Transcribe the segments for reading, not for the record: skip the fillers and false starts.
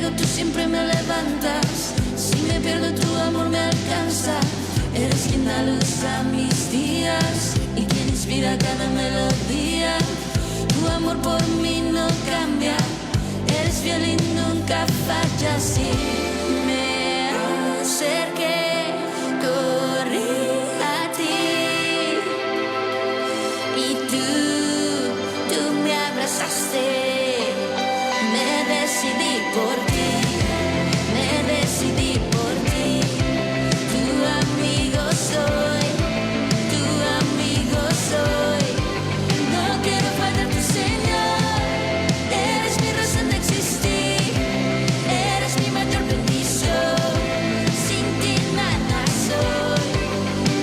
caigo tú siempre me levantas, si me pierdo tu amor me alcanza. Eres quien da luz a mis días y quien inspira cada melodía. Tu amor por mí no cambia, eres fiel y nunca fallas. Y me acerqué, corrí a ti y tú me abrazaste. Me decidí por ti, me decidí por ti. Tu amigo soy, tu amigo soy. No quiero fallarte, Señor. Eres mi razón de existir, eres mi mayor bendición. Sin ti nada soy.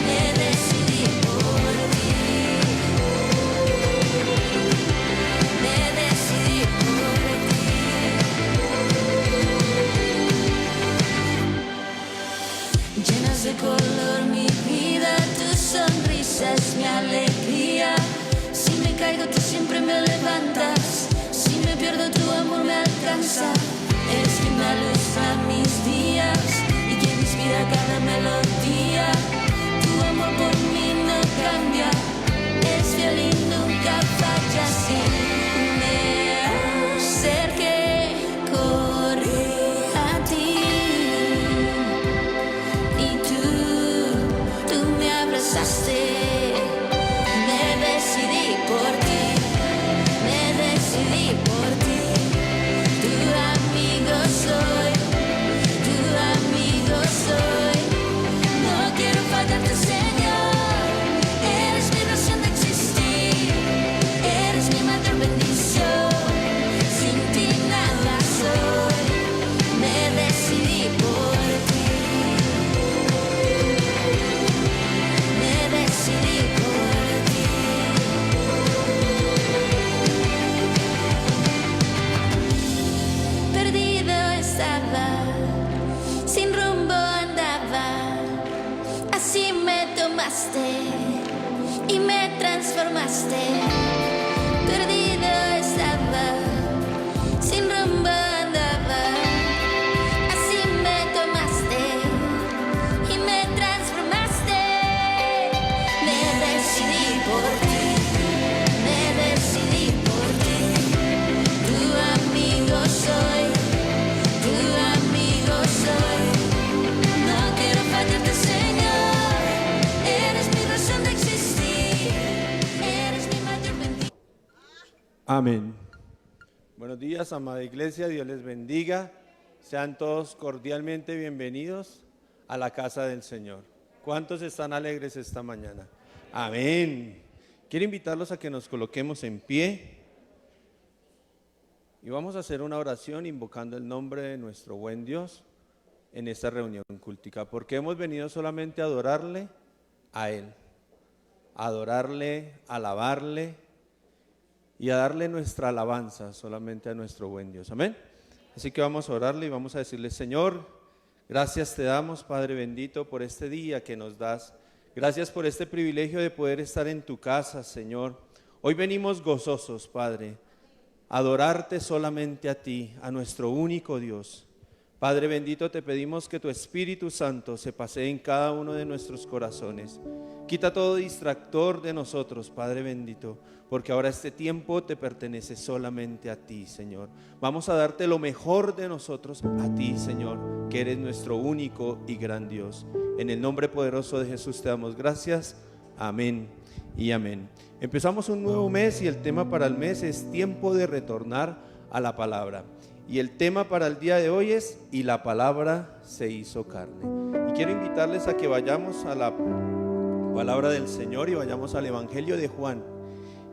Me decidí por ti, me decidí por ti. Llenas de color mi vida, tu sonrisa es mi alegría. Si me caigo tú siempre me levantas, si me pierdo tu amor me alcanza. Eres quien da luz a mis días y quien inspira cada melodía. Tu amor por mí no cambia, eres fiel y nunca fallas. Y me acerqué, corrí a ti y tú me abrazaste. Me decidí por ti, me decidí por ti. Tu amigo soy, tu amigo soy. No quiero fallarte, Señor. Eres mi razón de existir, eres mi mayor bendición. Sin ti nada soy. Me decidí por ti, me decidí por ti. Perdido estaba, sin rumbo andaba. Así me tomaste y me transformaste. Perdido estaba, sin rumbo andaba. Así me tomaste y me transformaste. Me decidí por ti, me decidí por ti. Tu amigo soy, tu amigo soy. No quiero fallarte, Señor. Eres mi razón de existir, eres mi mayor bendición. Amén. Buenos días, amada iglesia, Dios les bendiga. Sean todos cordialmente bienvenidos a la casa del Señor. ¿Cuántos están alegres esta mañana? Amén. Quiero invitarlos a que nos coloquemos en pie y vamos a hacer una oración invocando el nombre de nuestro buen Dios en esta reunión cultica, porque hemos venido solamente a adorarle a Él, a adorarle, a alabarle y a darle nuestra alabanza solamente a nuestro buen Dios. Amén. Así que vamos a orarle y vamos a decirle: Señor, gracias te damos, Padre bendito, por este día que nos das. Gracias por este privilegio de poder estar en tu casa, Señor. Hoy venimos gozosos, Padre, a adorarte solamente a ti, a nuestro único Dios. Padre bendito, te pedimos que tu Espíritu Santo se pasee en cada uno de nuestros corazones. Quita todo distractor de nosotros, Padre bendito, porque ahora este tiempo te pertenece solamente a ti, Señor. Vamos a darte lo mejor de nosotros a ti, Señor, que eres nuestro único y gran Dios. En el nombre poderoso de Jesús te damos gracias. Amén y amén. Empezamos un nuevo mes y el tema para el mes es tiempo de retornar a la palabra. Y el tema para el día de hoy es: y la palabra se hizo carne. Y quiero invitarles a que vayamos a la palabra del Señor y vayamos al Evangelio de Juan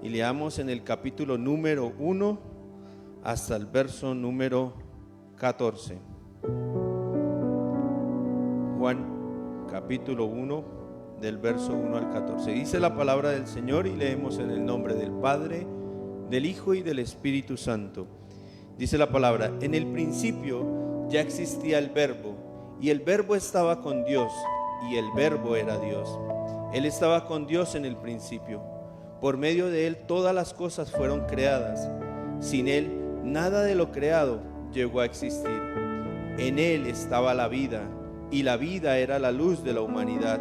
y leamos en el capítulo número 1 hasta el verso número 14. Juan capítulo 1 del verso 1 al 14. Dice la palabra del Señor y leemos en el nombre del Padre, del Hijo y del Espíritu Santo. Dice la palabra: en el principio ya existía el Verbo, y el Verbo estaba con Dios, y el Verbo era Dios. Él estaba con Dios en el principio. Por medio de Él todas las cosas fueron creadas. Sin Él nada de lo creado llegó a existir. En Él estaba la vida, y la vida era la luz de la humanidad.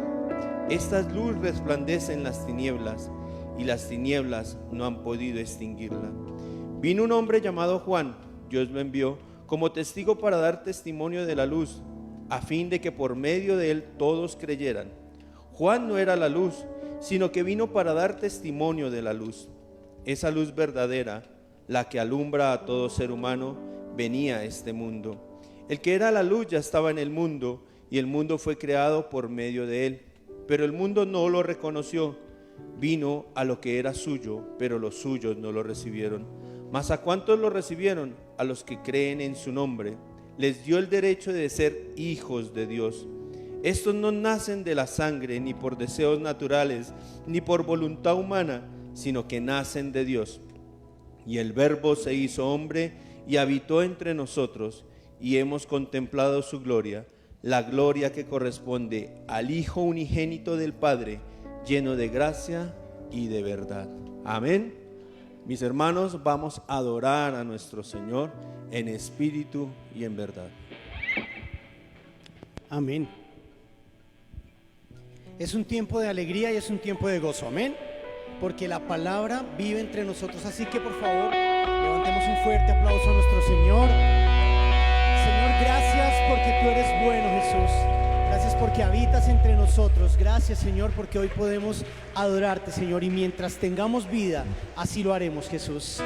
Esta luz resplandece en las tinieblas, y las tinieblas no han podido extinguirla. Vino un hombre llamado Juan, Dios lo envió como testigo para dar testimonio de la luz, a fin de que por medio de él todos creyeran. Juan no era la luz, sino que vino para dar testimonio de la luz. Esa luz verdadera, la que alumbra a todo ser humano, venía a este mundo. El que era la luz ya estaba en el mundo, y el mundo fue creado por medio de él, pero el mundo no lo reconoció. Vino a lo que era suyo, pero los suyos no lo recibieron. Mas ¿a cuántos lo recibieron? A los que creen en su nombre. Les dio el derecho de ser hijos de Dios. Estos no nacen de la sangre, ni por deseos naturales, ni por voluntad humana, sino que nacen de Dios. Y el Verbo se hizo hombre y habitó entre nosotros, y hemos contemplado su gloria, la gloria que corresponde al Hijo unigénito del Padre, lleno de gracia y de verdad. Amén. Mis hermanos, vamos a adorar a nuestro Señor en espíritu y en verdad. Amén. Es un tiempo de alegría y es un tiempo de gozo, amén, porque la palabra vive entre nosotros. Así que por favor, levantemos un fuerte aplauso a nuestro Señor. Señor, gracias porque tú eres bueno, Jesús. Gracias porque habitas entre nosotros. Gracias, Señor, porque hoy podemos adorarte, Señor, y mientras tengamos vida, así lo haremos, Jesús.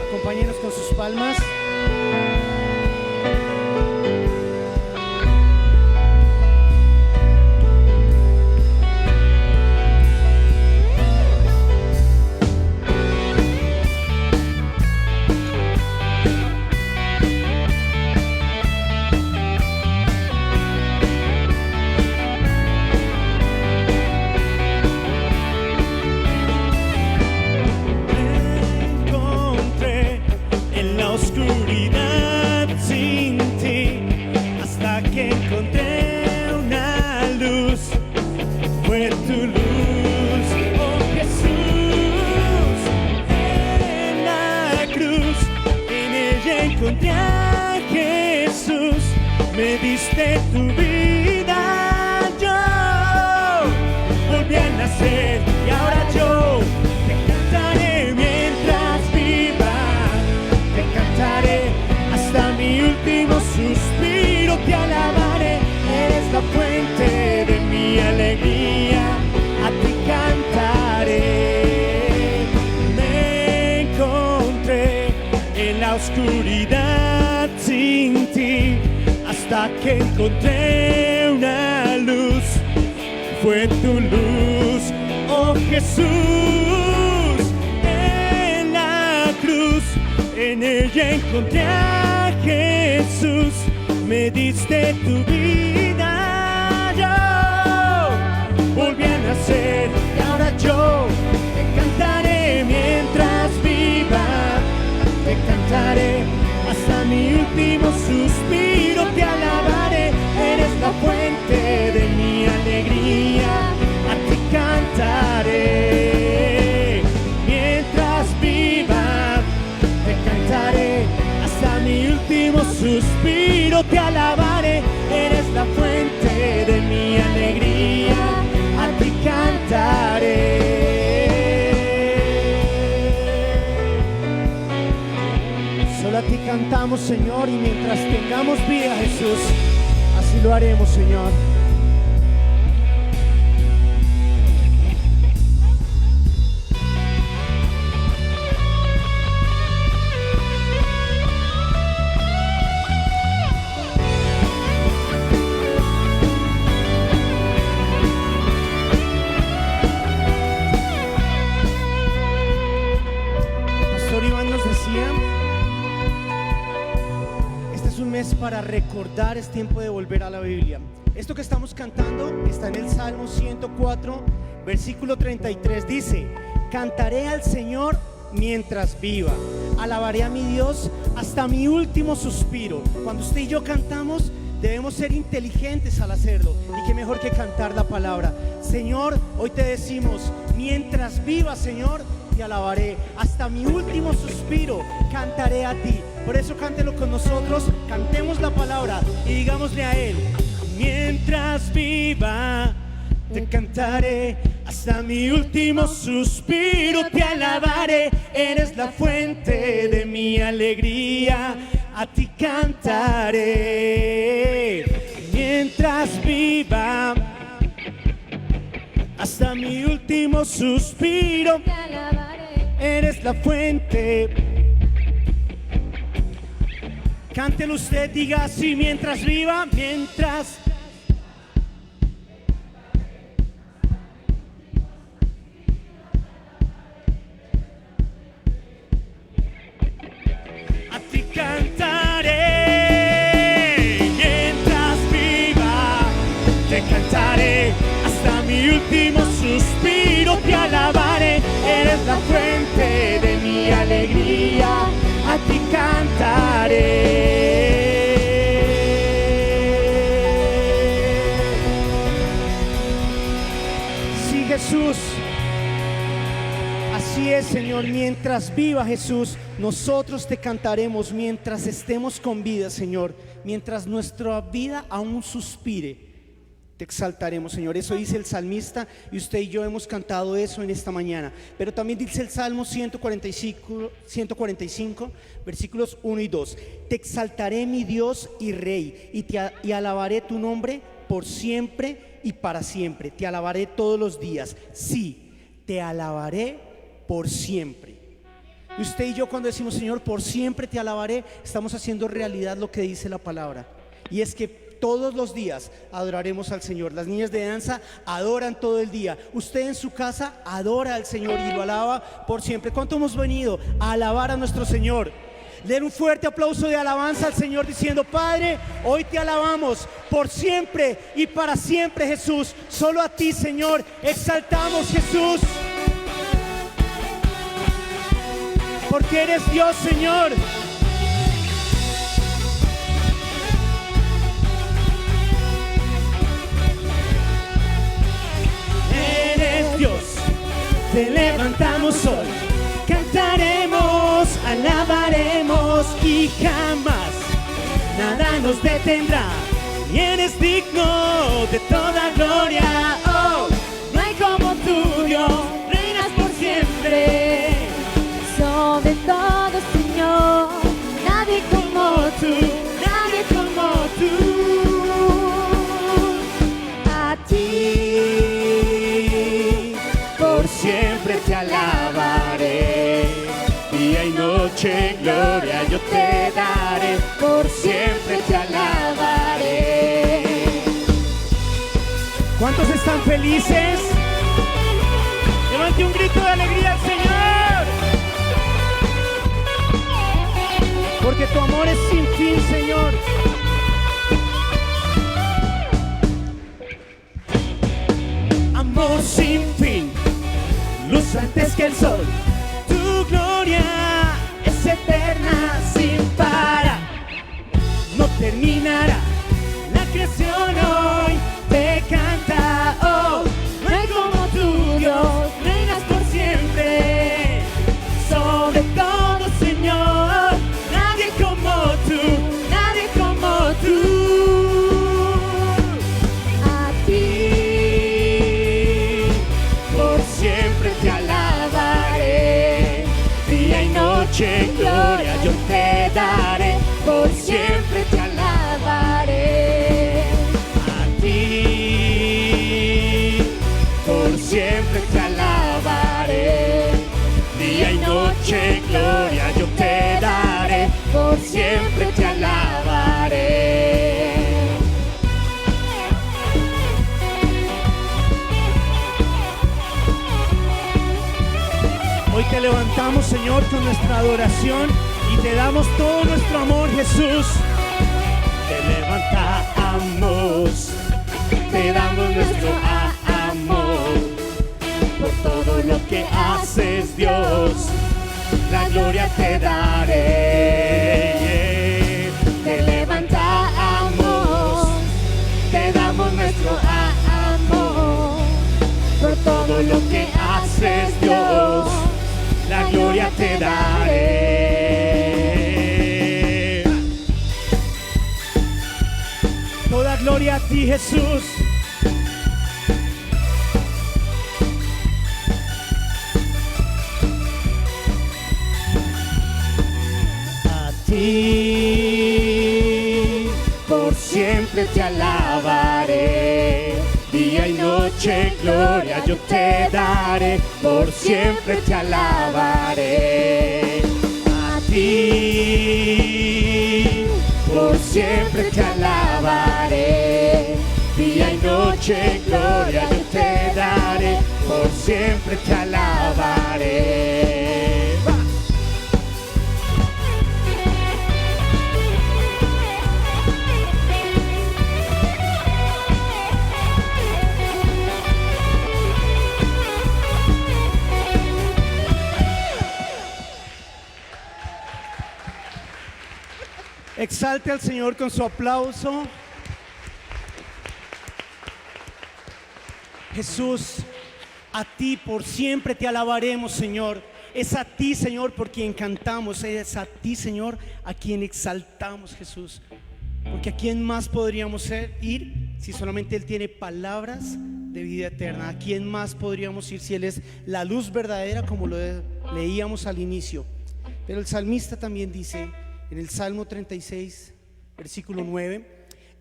Acompáñenos con sus palmas. Encontré a Jesús, me diste tu vida, yo volví a nacer y ahora yo te cantaré mientras viva, te cantaré hasta mi último suspiro, te alabaré, eres la fuente de mi alegría, a ti cantaré. Me encontré en la oscuridad sin ti, hasta que encontré una luz, fue tu luz, oh Jesús, en la cruz, en ella encontré a Jesús, me diste tu vida, yo volví a nacer y ahora yo te cantaré mientras viva, te cantaré hasta mi último suspiro, te alabaré, eres la fuente de mi alegría, a ti cantaré mientras viva, te cantaré hasta mi último suspiro, te alabaré, eres la fuente de mi alegría, a ti cantaré. Solo a ti cantamos, Señor, y mientras tengamos vida, Jesús, así lo haremos, Señor. Pastor Iván nos decía, para recordar, es tiempo de volver a la Biblia. Esto que estamos cantando está en el Salmo 104, versículo 33. Dice: cantaré al Señor mientras viva, alabaré a mi Dios hasta mi último suspiro. Cuando usted y yo cantamos, Debemos ser inteligentes al hacerlo. Y qué mejor que cantar la palabra. Señor, hoy te decimos, mientras viva, Señor, te alabaré. Hasta mi último suspiro cantaré a ti. Por eso cántelo con nosotros. Cantemos la palabra y digámosle a Él: mientras viva, te cantaré. Hasta mi último suspiro te alabaré. Eres la fuente de mi alegría, a ti cantaré. Mientras viva, hasta mi último suspiro te alabaré. eres la fuente. Cántelo usted, diga así: mientras viva, mientras. A ti cantaré, mientras viva, te cantaré. Hasta mi último suspiro te alabaré. Eres la fuente de mi alegría, a ti cantaré. Sí, Jesús, así es, Señor. Mientras viva, Jesús, nosotros te cantaremos. Mientras estemos con vida, Señor, mientras nuestra vida aún suspire, te exaltaremos, Señor. Eso dice el salmista, y usted y yo hemos cantado eso en esta mañana. Pero también dice el Salmo 145, versículos 1 y 2: te exaltaré, mi Dios y Rey, y alabaré tu nombre por siempre y para siempre. Te alabaré todos los días. Sí, te alabaré por siempre. Y usted y yo, cuando decimos, Señor, por siempre te alabaré, estamos haciendo realidad lo que dice la palabra. Y es que todos los días adoraremos al Señor. Las niñas de danza adoran todo el día. Usted en su casa adora al Señor y lo alaba por siempre. ¿Cuánto hemos venido a alabar a nuestro Señor? Den un fuerte aplauso de alabanza al Señor, diciendo: Padre, hoy te alabamos por siempre y para siempre, Jesús. Solo a ti, Señor, exaltamos, Jesús, porque eres Dios, Señor. Dios, te levantamos hoy, cantaremos, alabaremos y jamás nada nos detendrá. Y eres digno de toda gloria. Oh, no hay como tú, Dios, reinas por siempre. Sobre todo, Señor, nadie como tú, nadie como tú. a ti. Siempre te alabaré, día y noche gloria yo te daré, por siempre te alabaré. ¿Cuántos están felices? Levante un grito de alegría al Señor, porque tu amor es sin fin, Señor. Amor sin fin, luz antes que el sol, tu gloria es eterna sin parar, no terminará, la creación hoy te canta. Oh, no hay como tú, Dios, reinas por siempre, sobre todo, Señor, nadie como tú, nadie como tú. A ti. Siempre te alabaré, día y noche gloria yo te daré, por siempre te alabaré. A ti, por siempre te alabaré, día y noche gloria yo te daré, por siempre te alabaré. Hoy te levantamos, Señor, con nuestra adoración y te damos todo nuestro amor, Jesús. Te levantamos, te damos nuestro amor por todo lo que haces, Dios. La gloria te daré. Te levantamos, por todo lo que haces, Dios, la gloria te daré. Toda gloria a ti, Jesús. A ti por siempre te alabaré. Día y noche gloria yo te daré, por siempre te alabaré. A ti, por siempre te alabaré. Día y noche gloria yo te daré, por siempre te alabaré. ¡Va! Exalte al Señor con su aplauso. Jesús, a ti por siempre te alabaremos, Señor. Es a ti, Señor, por quien cantamos. Es a ti, Señor, a quien exaltamos, Jesús. Porque a quién más podríamos ir si solamente Él tiene palabras de vida eterna. ¿A quién más podríamos ir si Él es la luz verdadera, como lo leíamos al inicio? Pero el salmista también dice en el Salmo 36, versículo 9: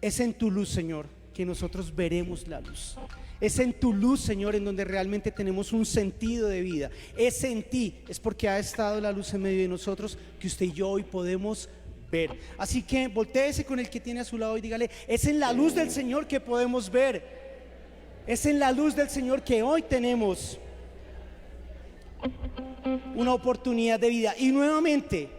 es en tu luz, Señor, que nosotros veremos la luz. Es en tu luz, Señor, en donde realmente tenemos un sentido de vida. Es en ti, es porque ha estado la luz en medio de nosotros que usted y yo hoy podemos ver. Así que voltéese con el que tiene a su lado y dígale: es en la luz del Señor que podemos ver. Es en la luz del Señor que hoy tenemos una oportunidad de vida. Y nuevamente,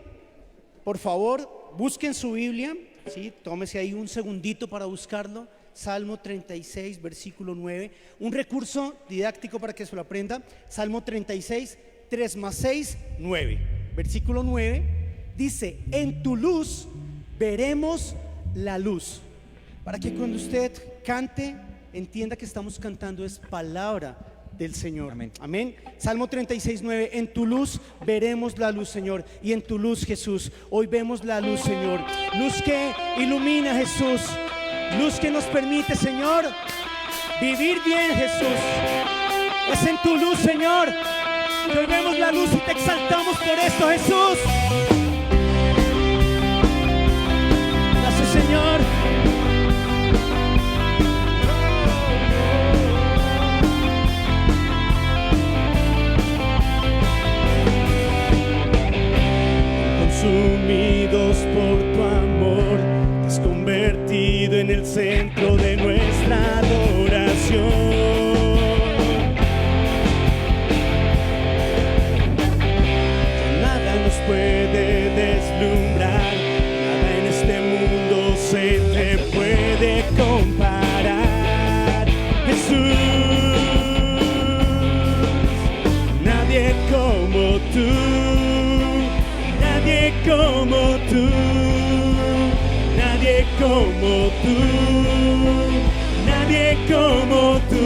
por favor, busquen su Biblia, ¿sí? Tómese ahí un segundito para buscarlo. Salmo 36, versículo 9. Un recurso didáctico para que se lo aprenda. Salmo 36, 3 más 6, 9. Versículo 9 dice: en tu luz veremos la luz. Para que cuando usted cante, entienda que estamos cantando es palabra del Señor. Amén. Amén. Salmo 36, 9. En tu luz veremos la luz, Señor. Y en tu luz, Jesús, hoy vemos la luz, Señor. Luz que ilumina, Jesús. Luz que nos permite, Señor, vivir bien, Jesús. Es en tu luz, Señor, que hoy vemos la luz y te exaltamos por esto, Jesús. Gracias, Señor. Consumidos por tu amor, te has convertido en el centro de nuestra adoración. Nada nos puede deslumbrar, nada en este mundo se te puede comparar. Jesús, nadie como tú. Nadie como tú, nadie como tú, nadie como tú.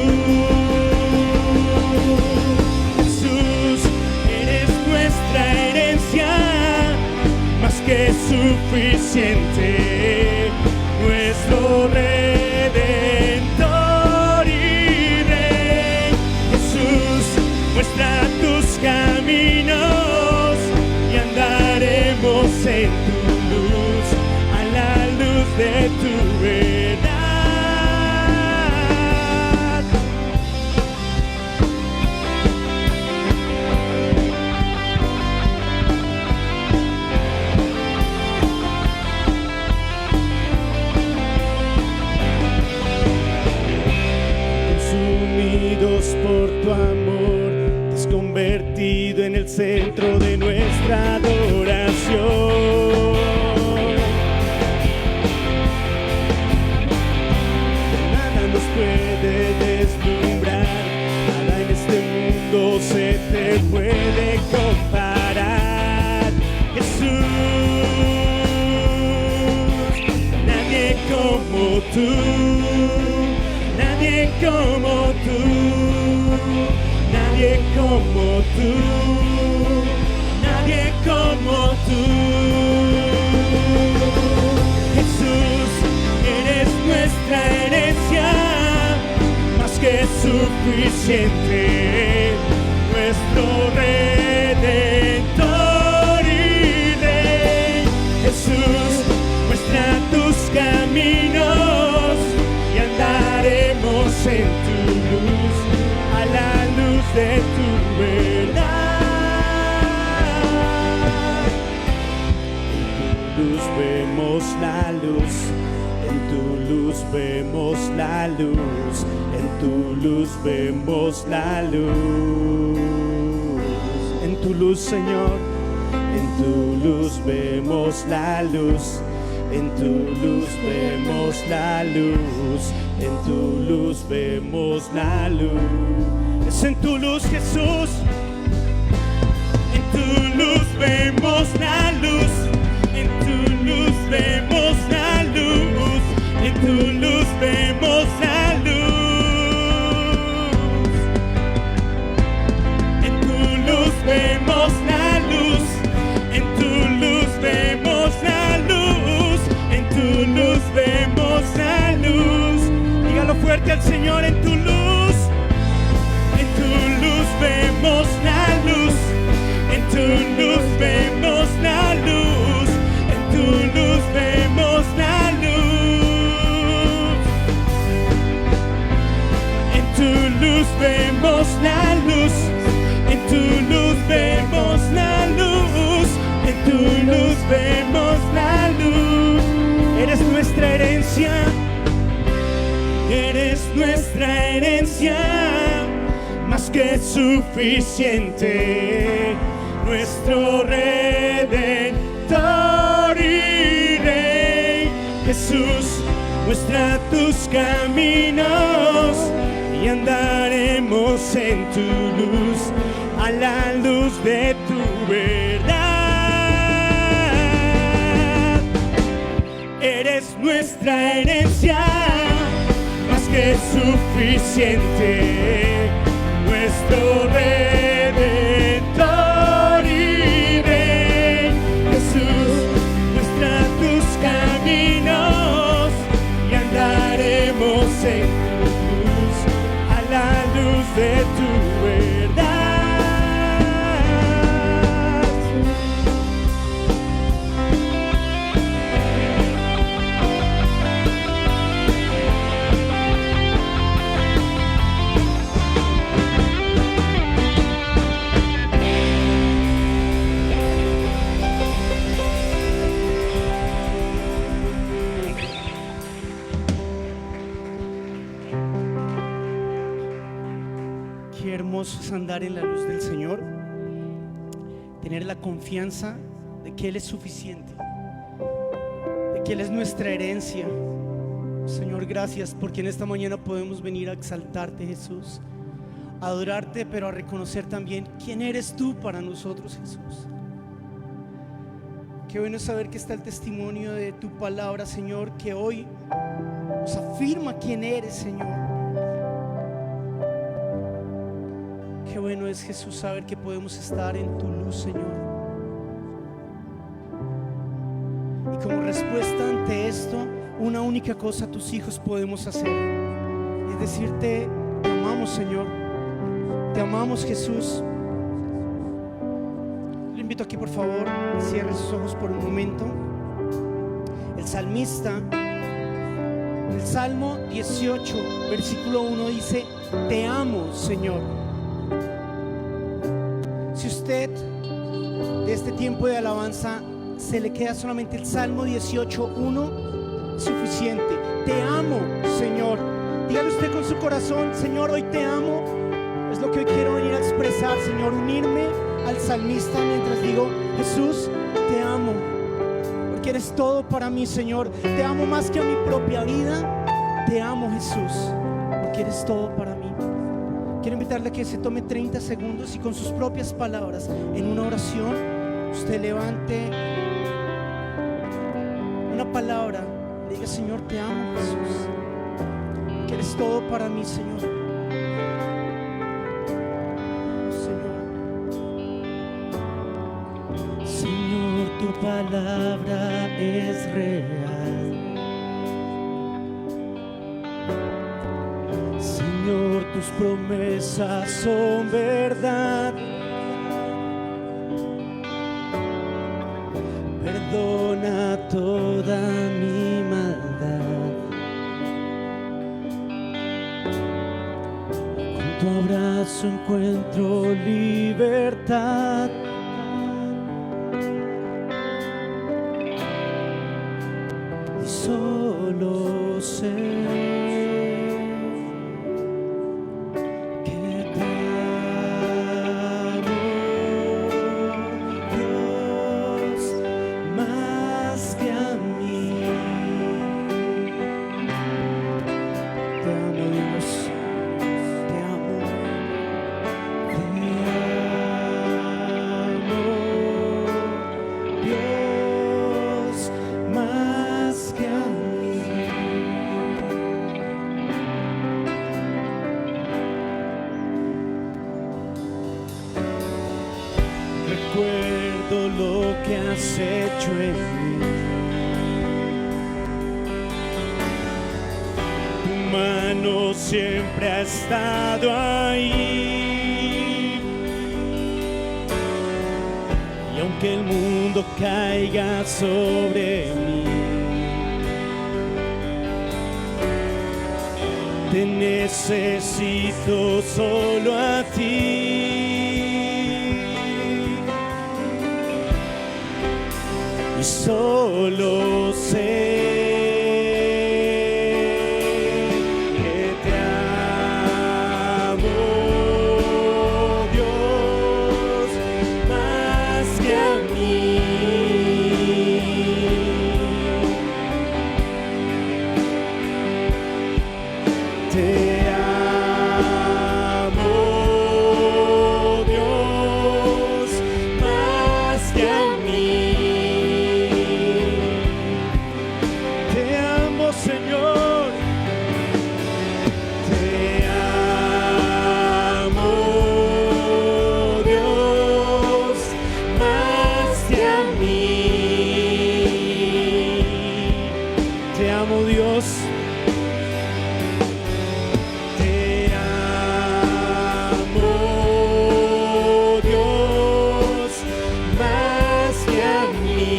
Jesús, eres nuestra herencia, más que suficiente, nuestro Redentor y Rey. Jesús, muestra tus caminos y andaremos en tu luz, a la luz de tu verdad. Consumidos por tu amor, te has convertido en el centro de nuestra adoración. Nada nos puede deslumbrar, nada en este mundo se te puede comparar. Jesús, nadie como tú, nadie como tú. nadie como tú, nadie como tú. Jesús, eres nuestra herencia, más que suficiente, nuestro Redentor y Rey. Jesús, muestra tus caminos y andaremos en tu luz, a la luz de tu verdad. En tu luz vemos la luz, en tu luz vemos la luz, en tu luz vemos la luz. En tu luz, Señor, en tu luz vemos la luz, en tu luz vemos la luz, en tu luz vemos la luz. Es en tu luz, Jesús, en tu luz vemos la luz, en tu luz vemos la luz, en tu luz vemos la luz, en tu luz vemos la luz, en tu luz vemos la luz, en tu luz vemos la luz. Dígalo fuerte al Señor, en tu luz vemos la luz, en tu luz vemos la luz, en tu luz vemos la luz, en tu luz vemos la luz, en tu luz vemos la luz, en tu luz vemos la luz. Eres nuestra herencia, eres nuestra herencia, más que suficiente, nuestro Redentor y Rey. Jesús, muestra tus caminos y andaremos en tu luz, a la luz de tu verdad. Eres nuestra herencia, más que suficiente, nuestro Redentor y Rey. Jesús, muestra tus caminos y andaremos en tu luz, a la luz de tu verdad. Qué hermoso es andar en la luz del Señor, tener la confianza de que Él es suficiente, de que Él es nuestra herencia. Señor, gracias porque en esta mañana podemos venir a exaltarte, Jesús, a adorarte, pero a reconocer también quién eres tú para nosotros, Jesús. Qué bueno saber que está el testimonio de tu palabra, Señor, que hoy nos afirma quién eres, Señor. Qué bueno es, Jesús, saber que podemos estar en tu luz, Señor. Y como respuesta ante esto, una única cosa tus hijos podemos hacer, es decirte: te amamos, Señor, te amamos, Jesús. Le invito aquí, por favor, cierre sus ojos por un momento. El salmista, en el Salmo 18, versículo 1 dice: te amo, Señor. Si usted de este tiempo de alabanza se le queda solamente el Salmo 18:1, suficiente. Te amo, Señor. Dígale usted con su corazón: Señor, hoy te amo. Es lo que hoy quiero venir a expresar, Señor, unirme al salmista mientras digo: Jesús, te amo, porque eres todo para mí, Señor. Te amo más que a mi propia vida. Te amo, Jesús, porque eres todo para mí. Quiero invitarle a que se tome 30 segundos y con sus propias palabras, en una oración, usted levante una palabra, le diga: Señor, te amo, Jesús, que eres todo para mí, Señor. palabra es real. Señor, tus promesas son verdad. Perdona toda mi maldad. Con tu abrazo encuentro libertad. Y solo sé que te amo, Dios, más que a mí. Te amo, Dios, te amo, Dios, más que a mí. Recuerdo lo que has hecho en mí. Tu mano siempre ha estado ahí. Y aunque el mundo caiga sobre mí, te necesito solo a ti. Y solo sé que te amo, Dios, más que a mí. Te amo, Dios, más que a mí. Te amo, Señor. Te amo, Dios, más que a mí. Te amo, Dios. Te amo, Dios, más que a mí.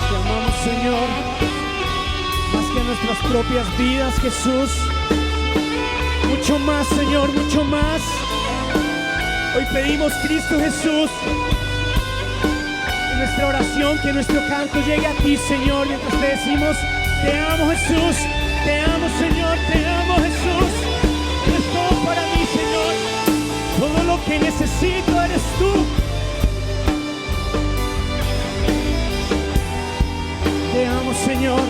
Te amamos, Señor, más que a nuestras propias vidas, Jesús. Mucho más, Señor, mucho más. Hoy pedimos, Cristo Jesús, en nuestra oración, que nuestro canto llegue a ti, Señor, mientras te decimos: te amo, Jesús, te amo, Señor, te amo, Jesús. Eres todo para mí, Señor. Todo lo que necesito eres tú. Te amo, Señor.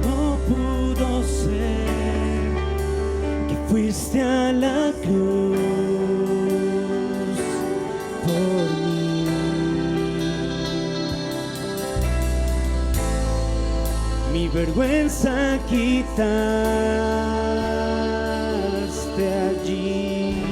¿Cómo pudo ser que fuiste a la cruz por mí? Mi vergüenza quitaste allí.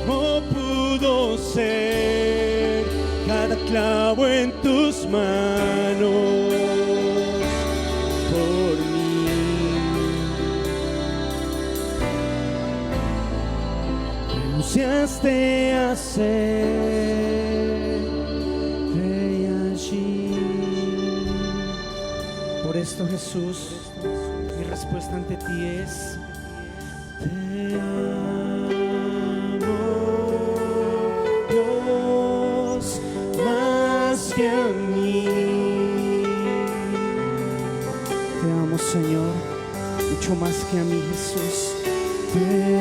¿Cómo pudo ser cada clavo en tus manos por mí? Renunciaste a ser rey allí. Por esto, Jesús, mi respuesta ante ti es: te amo, Dios, más que a mí. mucho más que a mí, Jesús. Te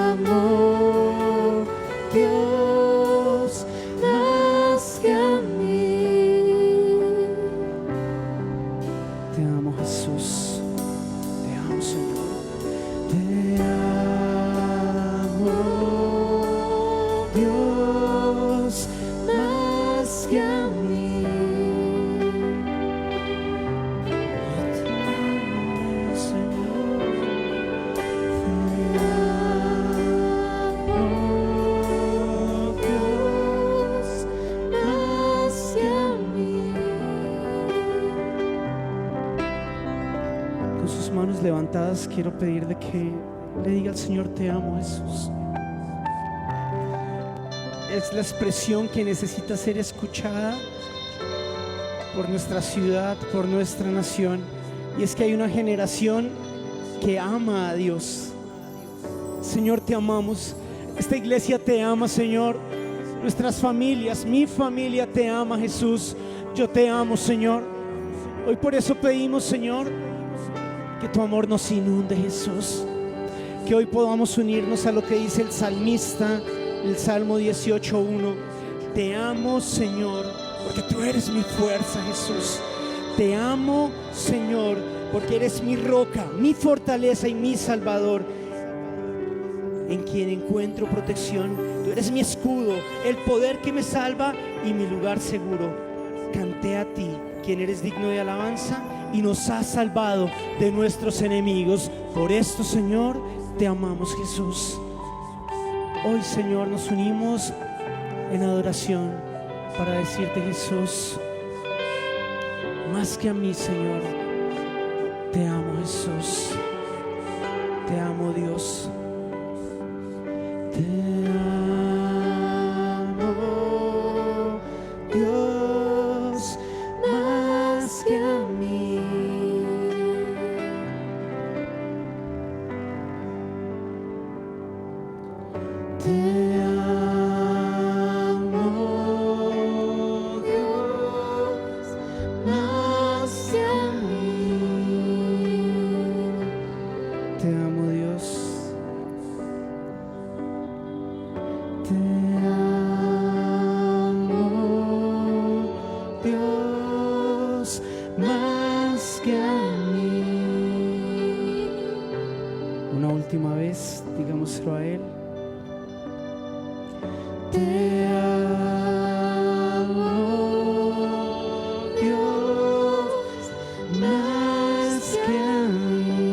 amo, Dios, más que a mí. Te amo, Jesús. Te amo, Señor. Te amo, Dios, más que a mí. Te amo, Señor. Te amo, Dios, más que a mí. Con sus manos levantadas quiero pedirle que le diga al Señor: te amo, Jesús. Es la expresión que necesita ser escuchada por nuestra ciudad, por nuestra nación. Y es que hay una generación que ama a Dios. Señor, te amamos. Esta iglesia te ama, Señor. Nuestras familias, mi familia te ama, Jesús. Yo te amo, Señor. Hoy por eso pedimos, Señor, que tu amor nos inunde, Jesús. Que hoy podamos unirnos a lo que dice el salmista, el Salmo 18:1. Te amo, Señor, porque tú eres mi fuerza, Jesús. Te amo, Señor, porque eres mi roca, mi fortaleza y mi salvador, en quien encuentro protección. Tú eres mi escudo, el poder que me salva y mi lugar seguro. Canté a ti, quien eres digno de alabanza y nos has salvado de nuestros enemigos. Por esto, Señor, te amamos, Jesús. Hoy, Señor, nos unimos en adoración para decirte, Jesús, más que a mí, Señor, te amo, Jesús. Te amo, Dios. Te amo, Dios, más que a mí. Te amo, Dios, más que a mí. Te amo, Dios. Te amo, Dios, más que a mí. Una última vez, digámoslo a Él. Te amo, Dios, más que a mí.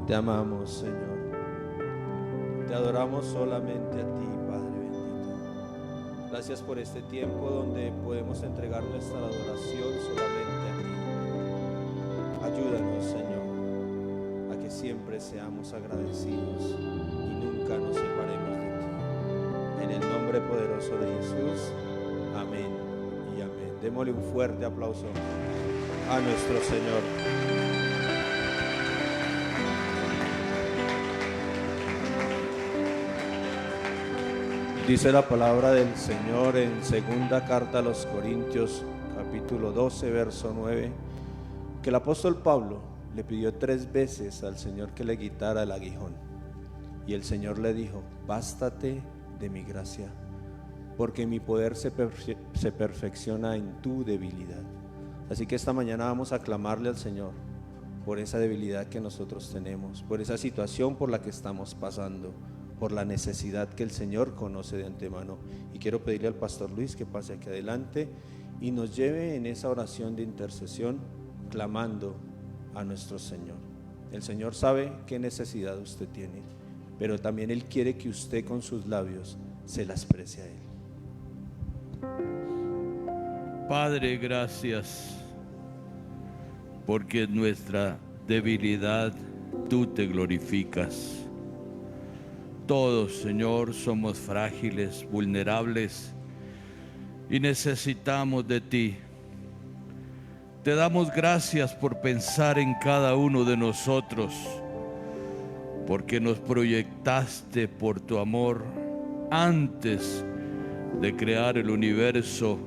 Te amamos, Señor. Te adoramos solamente a ti, Padre bendito. Gracias por este tiempo donde podemos entregar nuestra adoración solamente a ti. Ayúdanos, Señor, a que siempre seamos agradecidos y nunca nos separemos de ti. En el nombre poderoso de Jesús, amén y amén. Démosle un fuerte aplauso a nuestro Señor. Dice la palabra del Señor en segunda carta a los Corintios, capítulo 12, verso 9, que el apóstol Pablo le pidió 3 veces al Señor que le quitara el aguijón. Y el Señor le dijo: bástate de mi gracia, porque mi poder se perfecciona en tu debilidad. Así que esta mañana vamos a clamarle al Señor por esa debilidad que nosotros tenemos, por esa situación por la que estamos pasando, por la necesidad que el Señor conoce de antemano. Y quiero pedirle al pastor Luis que pase aquí adelante y nos lleve en esa oración de intercesión, clamando a nuestro Señor. El Señor sabe qué necesidad usted tiene, pero también Él quiere que usted con sus labios se la exprese a Él. Padre, gracias, porque en nuestra debilidad tú te glorificas. Todos, Señor, somos frágiles, vulnerables y necesitamos de ti. Te damos gracias por pensar en cada uno de nosotros, porque nos proyectaste por tu amor antes de crear el universo,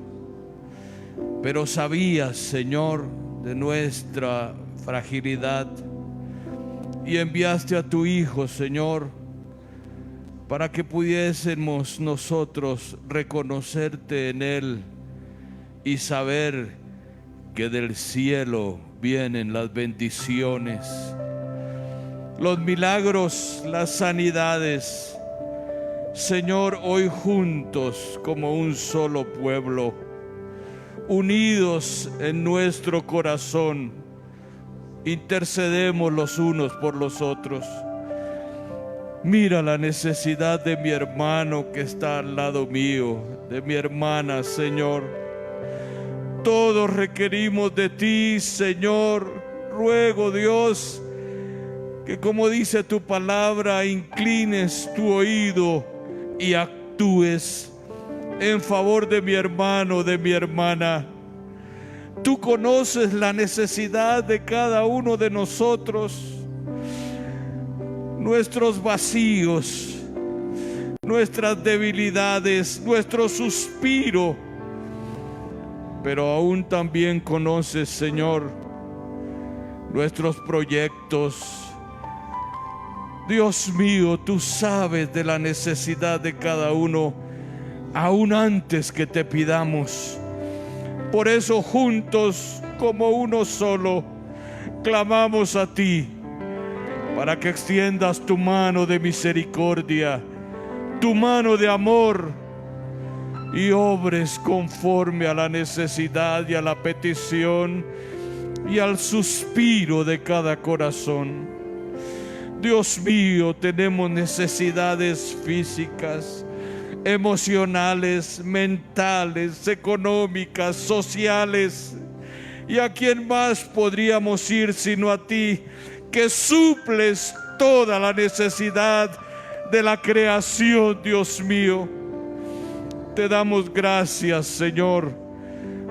pero sabías, Señor, de nuestra fragilidad y enviaste a tu Hijo, Señor, para que pudiésemos nosotros reconocerte en Él y saber que del cielo vienen las bendiciones, los milagros, las sanidades. Señor, hoy juntos como un solo pueblo, unidos en nuestro corazón, intercedemos los unos por los otros. Mira la necesidad de mi hermano que está al lado mío, de mi hermana, Señor. Todos requerimos de ti, Señor. Ruego, Dios, que como dice tu palabra, inclines tu oído y actúes en favor de mi hermano, de mi hermana. Tú conoces la necesidad de cada uno de nosotros, nuestros vacíos, nuestras debilidades, nuestro suspiro, pero aún también conoces, Señor, nuestros proyectos. Dios mío, tú sabes de la necesidad de cada uno, aún antes que te pidamos. Por eso juntos, como uno solo, clamamos a ti, para que extiendas tu mano de misericordia, tu mano de amor, y obres conforme a la necesidad y a la petición y al suspiro de cada corazón. Dios mío, tenemos necesidades físicas, emocionales, mentales, económicas, sociales. ¿Y a quién más podríamos ir sino a ti, que suples toda la necesidad de la creación, Dios mío? Te damos gracias, Señor,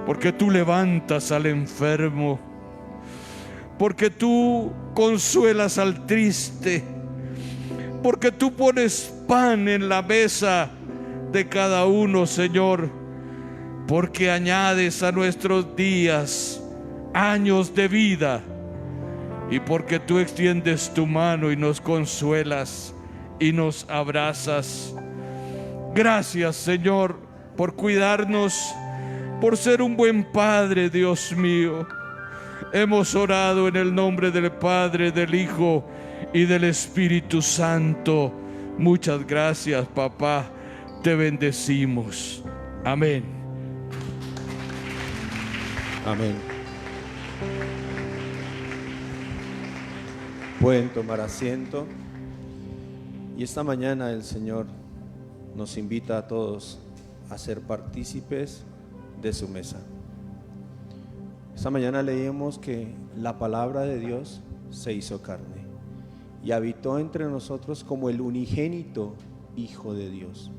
porque tú levantas al enfermo, porque tú consuelas al triste, porque tú pones pan en la mesa de cada uno, Señor, porque añades a nuestros días años de vida, y porque tú extiendes tu mano y nos consuelas y nos abrazas. Gracias, Señor, por cuidarnos, por ser un buen Padre, Dios mío. Hemos orado en el nombre del Padre, del Hijo y del Espíritu Santo. Muchas gracias, papá. Te bendecimos. Amén. Amén. Pueden tomar asiento. Y esta mañana el Señor nos invita a todos a ser partícipes de su mesa. Esta mañana leímos que la palabra de Dios se hizo carne y habitó entre nosotros como el unigénito Hijo de Dios.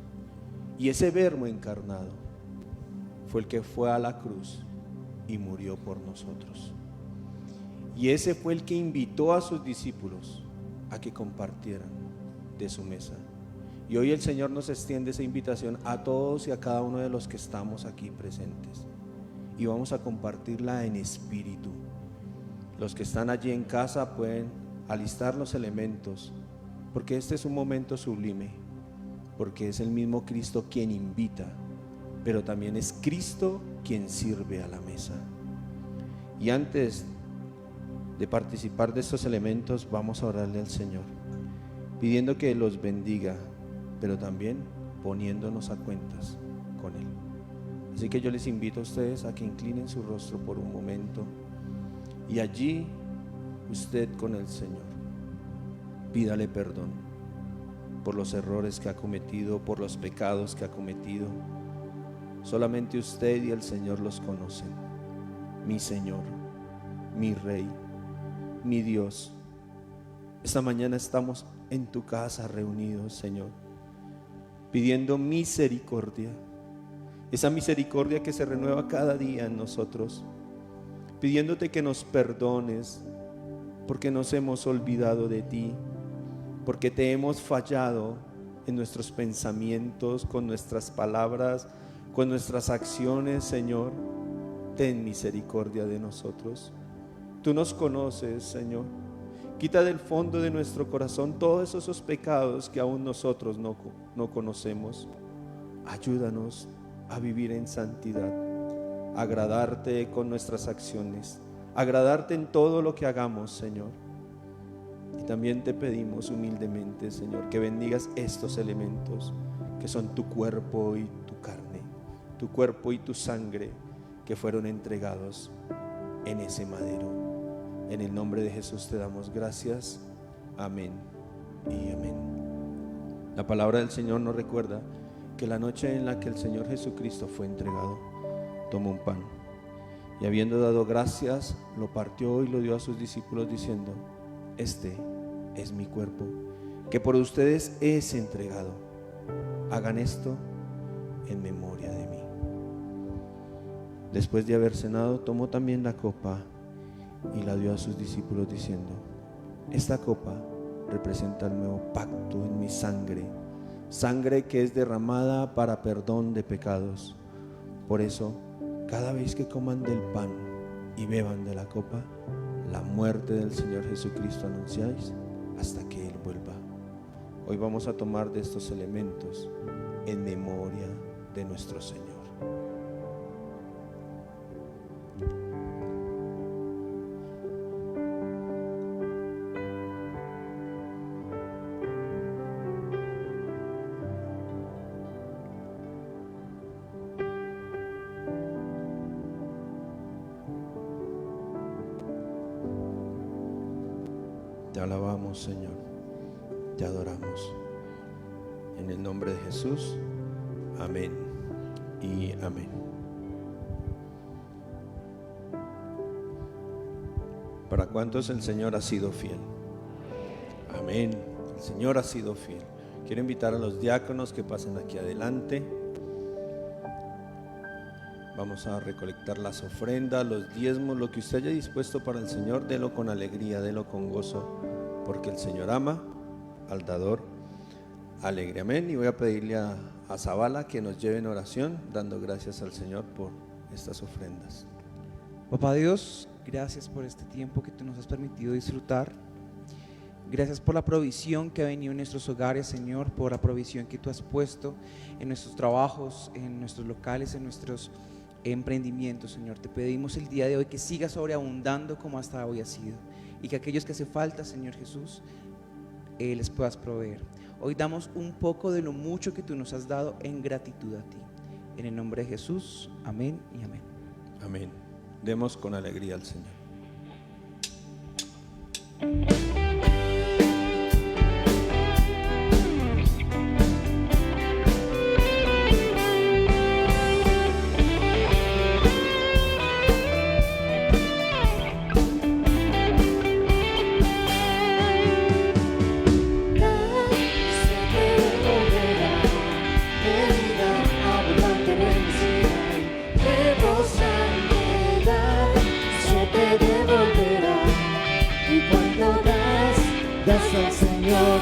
Y ese Verbo encarnado fue el que fue a la cruz y murió por nosotros. Y ese fue el que invitó a sus discípulos a que compartieran de su mesa. Y hoy el Señor nos extiende esa invitación a todos y a cada uno de los que estamos aquí presentes. Y vamos a compartirla en espíritu. Los que están allí en casa pueden alistar los elementos, porque este es un momento sublime, porque es el mismo Cristo quien invita, pero también es Cristo quien sirve a la mesa. Y antes de participar de estos elementos, vamos a orarle al Señor, pidiendo que los bendiga, pero también poniéndonos a cuentas con Él. Así que yo les invito a ustedes a que inclinen su rostro por un momento y allí usted con el Señor pídale perdón por los errores que ha cometido, por los pecados que ha cometido. Solamente usted y el Señor los conocen. Mi Señor, mi Rey, mi Dios, esta mañana estamos en tu casa reunidos, Señor, pidiendo misericordia, esa misericordia que se renueva cada día en nosotros, pidiéndote que nos perdones porque nos hemos olvidado de ti, porque te hemos fallado en nuestros pensamientos, con nuestras palabras, con nuestras acciones, Señor. Ten misericordia de nosotros. Tú nos conoces, Señor. Quita del fondo de nuestro corazón todos esos pecados que aún nosotros no conocemos. Ayúdanos a vivir en santidad, agradarte con nuestras acciones, agradarte en todo lo que hagamos, Señor. Y también te pedimos humildemente, Señor, que bendigas estos elementos que son tu cuerpo y tu carne, tu cuerpo y tu sangre que fueron entregados en ese madero. En el nombre de Jesús te damos gracias. Amén y amén. La palabra del Señor nos recuerda que la noche en la que el Señor Jesucristo fue entregado, tomó un pan y habiendo dado gracias, lo partió y lo dio a sus discípulos diciendo: este es mi cuerpo, que por ustedes es entregado. Hagan esto en memoria de mí. Después de haber cenado, tomó también la copa y la dio a sus discípulos diciendo: esta copa representa el nuevo pacto en mi sangre, sangre que es derramada para perdón de pecados. Por eso, cada vez que coman del pan y beban de la copa, la muerte del Señor Jesucristo anunciáis hasta que Él vuelva. Hoy vamos a tomar de estos elementos en memoria de nuestro Señor. Te alabamos, Señor, te adoramos. En el nombre de Jesús, amén y amén. ¿Para cuántos el Señor ha sido fiel? Amén, el Señor ha sido fiel. Quiero invitar a los diáconos que pasen aquí adelante. Vamos a recolectar las ofrendas, los diezmos, lo que usted haya dispuesto para el Señor, délo con alegría, délo con gozo, porque el Señor ama al dador alegre. Amén. Y voy a pedirle a Zabala que nos lleve en oración, dando gracias al Señor por estas ofrendas. Papá Dios, gracias por este tiempo que tú nos has permitido disfrutar. Gracias por la provisión que ha venido en nuestros hogares, Señor, por la provisión que tú has puesto en nuestros trabajos, en nuestros locales, en nuestros emprendimientos, Señor. Te pedimos el día de hoy que sigas sobreabundando como hasta hoy ha sido, y que aquellos que hace falta, Señor Jesús, les puedas proveer. Hoy damos un poco de lo mucho que tú nos has dado en gratitud a ti. En el nombre de Jesús, amén y amén. Amén. Demos con alegría al Señor. Al Señor,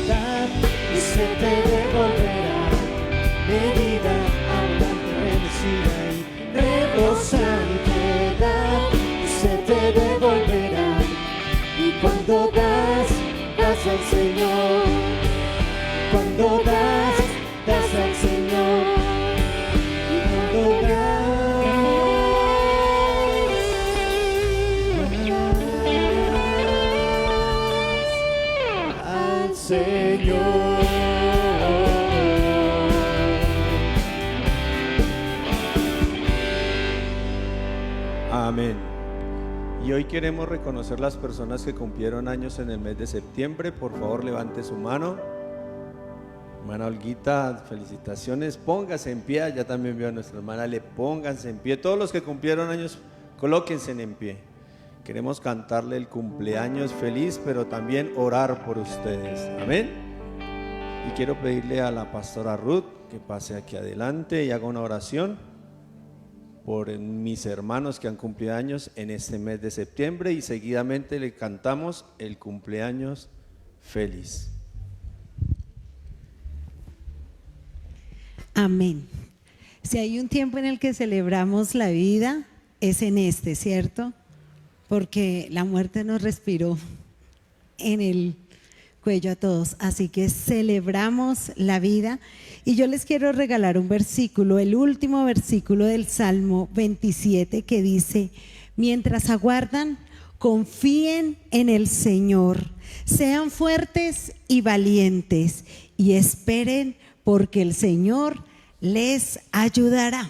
dad y se te devolverá, medida abundante, bendecida y rebosante, dad y se te devolverá, y cuando das, das al Señor, cuando das, das al Señor, y cuando das, Señor. Amén. Y hoy queremos reconocer las personas que cumplieron años en el mes de septiembre. Por favor, levante su mano. Hermana Olguita, felicitaciones. Póngase en pie. Ya también veo a nuestra hermana Le. Pónganse en pie. Todos los que cumplieron años, colóquense en pie. Queremos cantarle el cumpleaños feliz, pero también orar por ustedes. Amén. Y quiero pedirle a la pastora Ruth que pase aquí adelante y haga una oración por mis hermanos que han cumplido años en este mes de septiembre, y seguidamente le cantamos el cumpleaños feliz. Amén. Si hay un tiempo en el que celebramos la vida, es en este, ¿cierto? Porque la muerte nos respiró en el cuello a todos. Así que celebramos la vida. Y yo les quiero regalar un versículo, el último versículo del Salmo 27, que dice: mientras aguardan, confíen en el Señor, sean fuertes y valientes y esperen, porque el Señor les ayudará.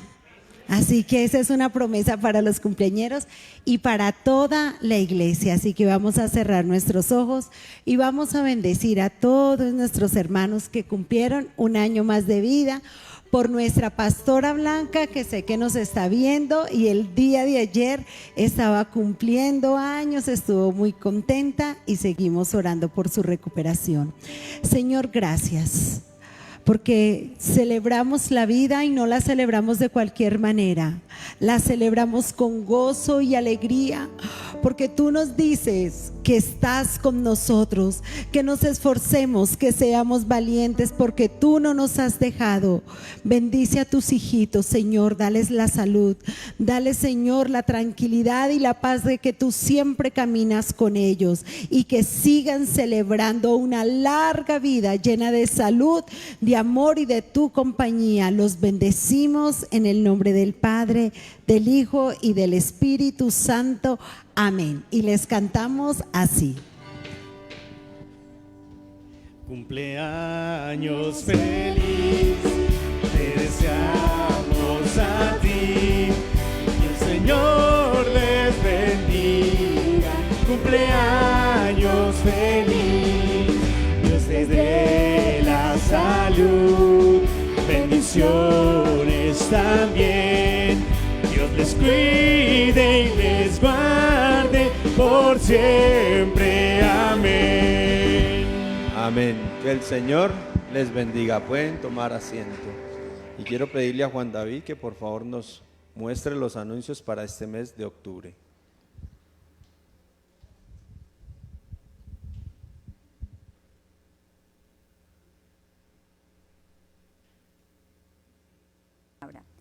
Así que esa es una promesa para los cumpleañeros y para toda la iglesia. Así que vamos a cerrar nuestros ojos y vamos a bendecir a todos nuestros hermanos que cumplieron un año más de vida, por nuestra pastora Blanca, que sé que nos está viendo y el día de ayer estaba cumpliendo años, estuvo muy contenta y seguimos orando por su recuperación. Señor, gracias, porque celebramos la vida y no la celebramos de cualquier manera, la celebramos con gozo y alegría, porque tú nos dices que estás con nosotros, que nos esforcemos, que seamos valientes, porque tú no nos has dejado. Bendice a tus hijitos, Señor, dales la salud, dale, Señor, la tranquilidad y la paz de que tú siempre caminas con ellos, y que sigan celebrando una larga vida llena de salud, de amor y de tu compañía. Los bendecimos en el nombre del Padre, del Hijo y del Espíritu Santo. Amén. Y les cantamos así. Cumpleaños feliz, te deseamos a ti, y el Señor les bendiga. Cumpleaños feliz, Dios te dé la salud, bendiciones también. Dios les cuide y les guarde por siempre. Amén. Amén. Que el Señor les bendiga. Pueden tomar asiento. Y quiero pedirle a Juan David que por favor nos muestre los anuncios para este mes de octubre.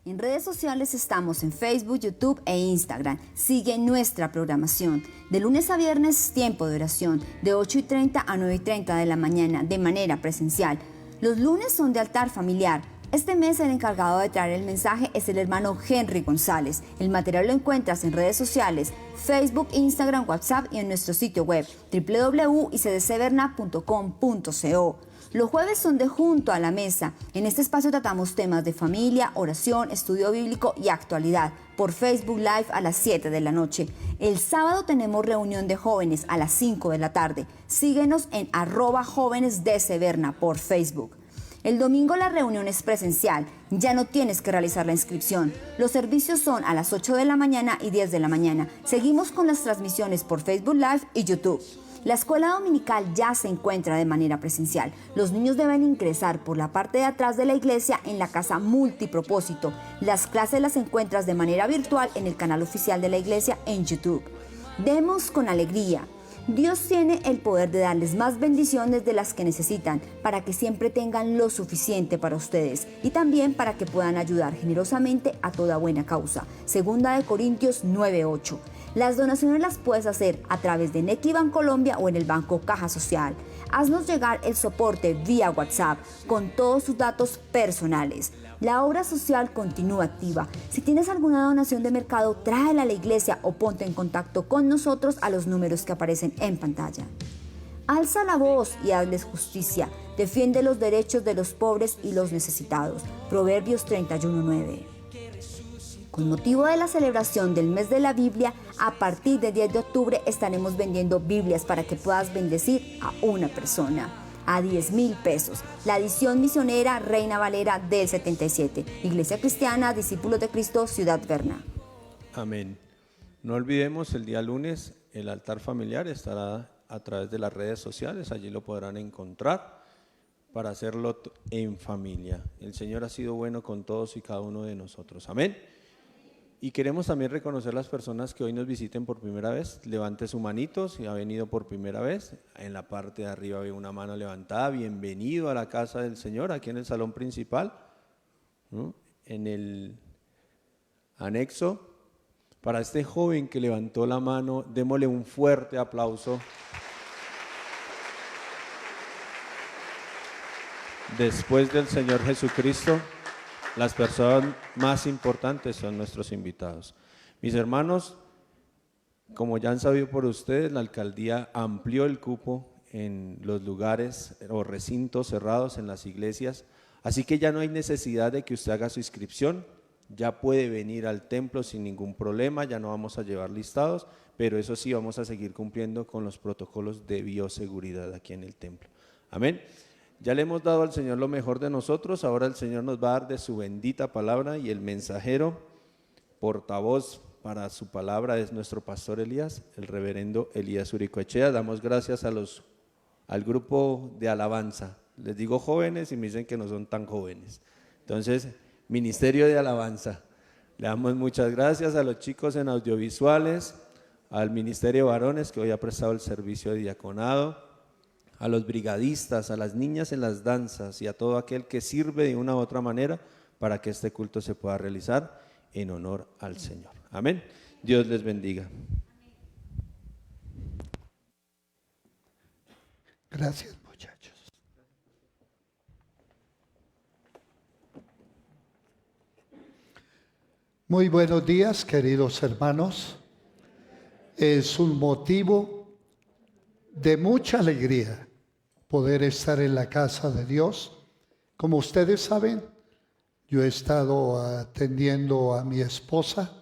En redes sociales estamos en Facebook, YouTube e Instagram. Sigue nuestra programación. De lunes a viernes, tiempo de oración, de 8:30 a 9:30 de la mañana, de manera presencial. Los lunes son de altar familiar. Este mes el encargado de traer el mensaje es el hermano Henry González. El material lo encuentras en redes sociales, Facebook, Instagram, WhatsApp y en nuestro sitio web www.icdcberna.com.co. Los jueves son de Junto a la Mesa. En este espacio tratamos temas de familia, oración, estudio bíblico y actualidad por Facebook Live a las 7 de la noche. El sábado tenemos reunión de jóvenes a las 5 de la tarde. Síguenos en @jóvenesdeceberna por Facebook. El domingo la reunión es presencial, ya no tienes que realizar la inscripción. Los servicios son a las 8 de la mañana y 10 de la mañana. Seguimos con las transmisiones por Facebook Live y YouTube. La escuela dominical ya se encuentra de manera presencial. Los niños deben ingresar por la parte de atrás de la iglesia en la casa multipropósito. Las clases las encuentras de manera virtual en el canal oficial de la iglesia en YouTube. Demos con alegría. Dios tiene el poder de darles más bendiciones de las que necesitan para que siempre tengan lo suficiente para ustedes y también para que puedan ayudar generosamente a toda buena causa. 2 Corintios 9:8. Las donaciones las puedes hacer a través de Nequi Bancolombia o en el Banco Caja Social. Haznos llegar el soporte vía WhatsApp con todos sus datos personales. La obra social continúa activa. Si tienes alguna donación de mercado, tráela a la iglesia o ponte en contacto con nosotros a los números que aparecen en pantalla. Alza la voz y hazles justicia. Defiende los derechos de los pobres y los necesitados. Proverbios 31:9. Con motivo de la celebración del mes de la Biblia, a partir del 10 de octubre estaremos vendiendo Biblias para que puedas bendecir a una persona. A 10,000 pesos. La edición misionera Reina Valera del 77. Iglesia Cristiana, Discípulos de Cristo, Ciudad Berna. Amén. No olvidemos el día lunes, el altar familiar estará a través de las redes sociales. Allí lo podrán encontrar para hacerlo en familia. El Señor ha sido bueno con todos y cada uno de nosotros. Amén. Y queremos también reconocer las personas que hoy nos visiten por primera vez. Levante su manito si ha venido por primera vez. En la parte de arriba veo una mano levantada. Bienvenido a la casa del Señor, aquí en el salón principal. ¿no? En el anexo, para este joven que levantó la mano, démosle un fuerte aplauso. Después del Señor Jesucristo, las personas más importantes son nuestros invitados. Mis hermanos, como ya han sabido por ustedes, la alcaldía amplió el cupo en los lugares o recintos cerrados en las iglesias, así que ya no hay necesidad de que usted haga su inscripción, ya puede venir al templo sin ningún problema, ya no vamos a llevar listados, pero eso sí, vamos a seguir cumpliendo con los protocolos de bioseguridad aquí en el templo. Amén. Ya le hemos dado al Señor lo mejor de nosotros, ahora el Señor nos va a dar de su bendita palabra y el mensajero, portavoz para su palabra es nuestro pastor Elías, el reverendo Elías Uricoechea. Damos gracias al grupo de alabanza. Les digo jóvenes y me dicen que no son tan jóvenes. Entonces, ministerio de alabanza. Le damos muchas gracias a los chicos en audiovisuales, al ministerio de varones que hoy ha prestado el servicio de diaconado, a los brigadistas, a las niñas en las danzas y a todo aquel que sirve de una u otra manera para que este culto se pueda realizar en honor al Señor. Amén. Dios les bendiga. Gracias, muchachos. Muy buenos días, queridos hermanos. Es un motivo de mucha alegría poder estar en la casa de Dios. Como ustedes saben, yo he estado atendiendo a mi esposa